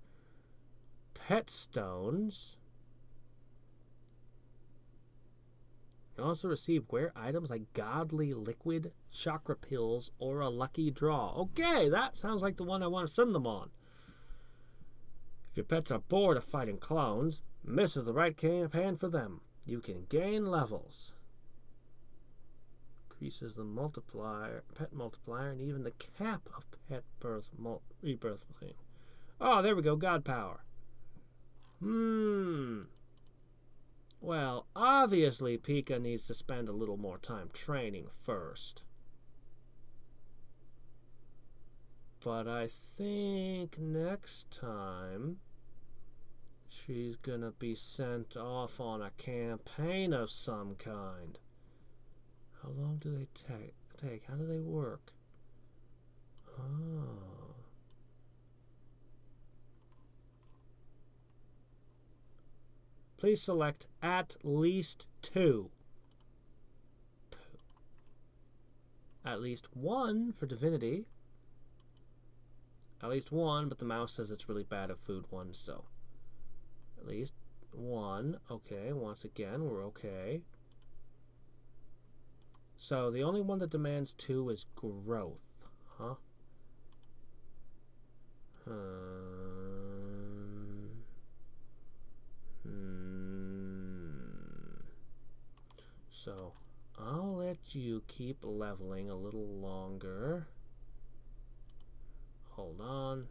Pet stones. You also receive rare items like godly liquid, chakra pills, or a lucky draw. Okay, that sounds like the one I want to send them on. If your pets are bored of fighting clones, this is the right campaign for them. You can gain levels. Increases the pet multiplier, and even the cap of pet rebirth thing. Oh, there we go, god power. Well, obviously Pika needs to spend a little more time training first. But I think next time she's gonna be sent off on a campaign of some kind. How long do they take? How do they work? Oh. Please select at least 2. At least 1 for divinity. At least 1, but the mouse says it's really bad at food ones, so. At least 1. Okay, once again, we're okay. So the only one that demands 2 is growth. Huh? So I'll let you keep leveling a little longer. Hold on.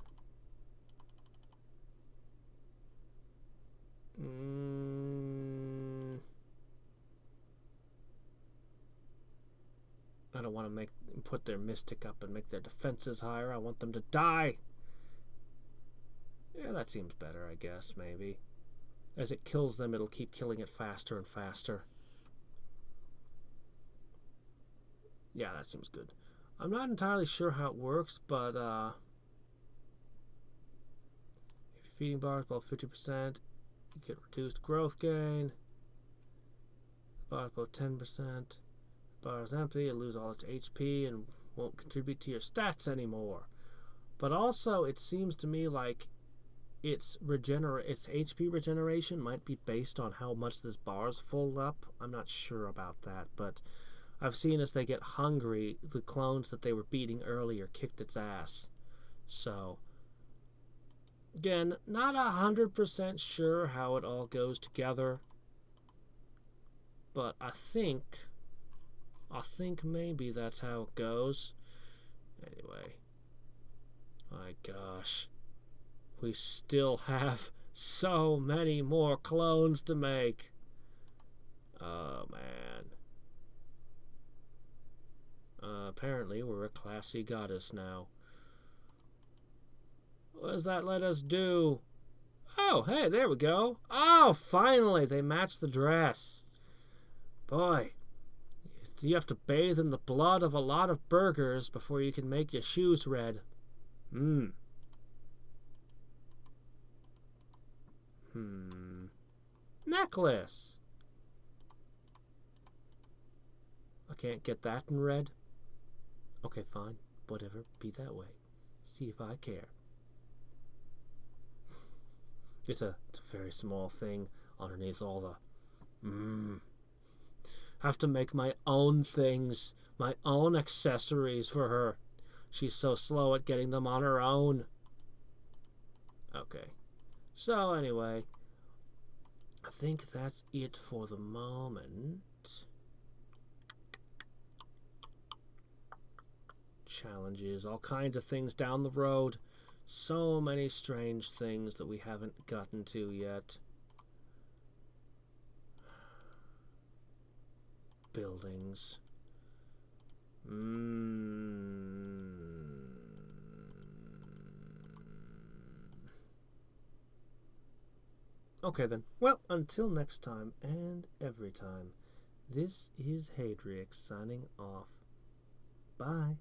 I don't want to put their mystic up and make their defenses higher. I want them to die. Yeah, that seems better, I guess, maybe. As it kills them, it'll keep killing it faster and faster. Yeah, that seems good. I'm not entirely sure how it works, but if your feeding bar is above 50%, you get reduced growth gain. Bar is above 10%. Bar is empty, it loses all its HP and won't contribute to your stats anymore. But also, it seems to me like its HP regeneration might be based on how much this bar is full up. I'm not sure about that, but I've seen as they get hungry, the clones that they were beating earlier kicked its ass. So, again, not 100% sure how it all goes together, but I think maybe that's how it goes. Anyway, my gosh, we still have so many more clones to make. Oh man. Apparently we're a classy goddess now. What does that let us do? Oh, hey, there we go. Oh, finally, they match the dress. Boy, you have to bathe in the blood of a lot of burgers before you can make your shoes red. Necklace. I can't get that in red. Okay, fine. Whatever. Be that way. See if I care. It's a very small thing underneath all the... Have to make my own things, my own accessories for her. She's so slow at getting them on her own. Okay. So anyway, I think that's it for the moment. Challenges, all kinds of things down the road. So many strange things that we haven't gotten to yet. Buildings. Okay then. Well, until next time and every time, this is Hadrix signing off. Bye.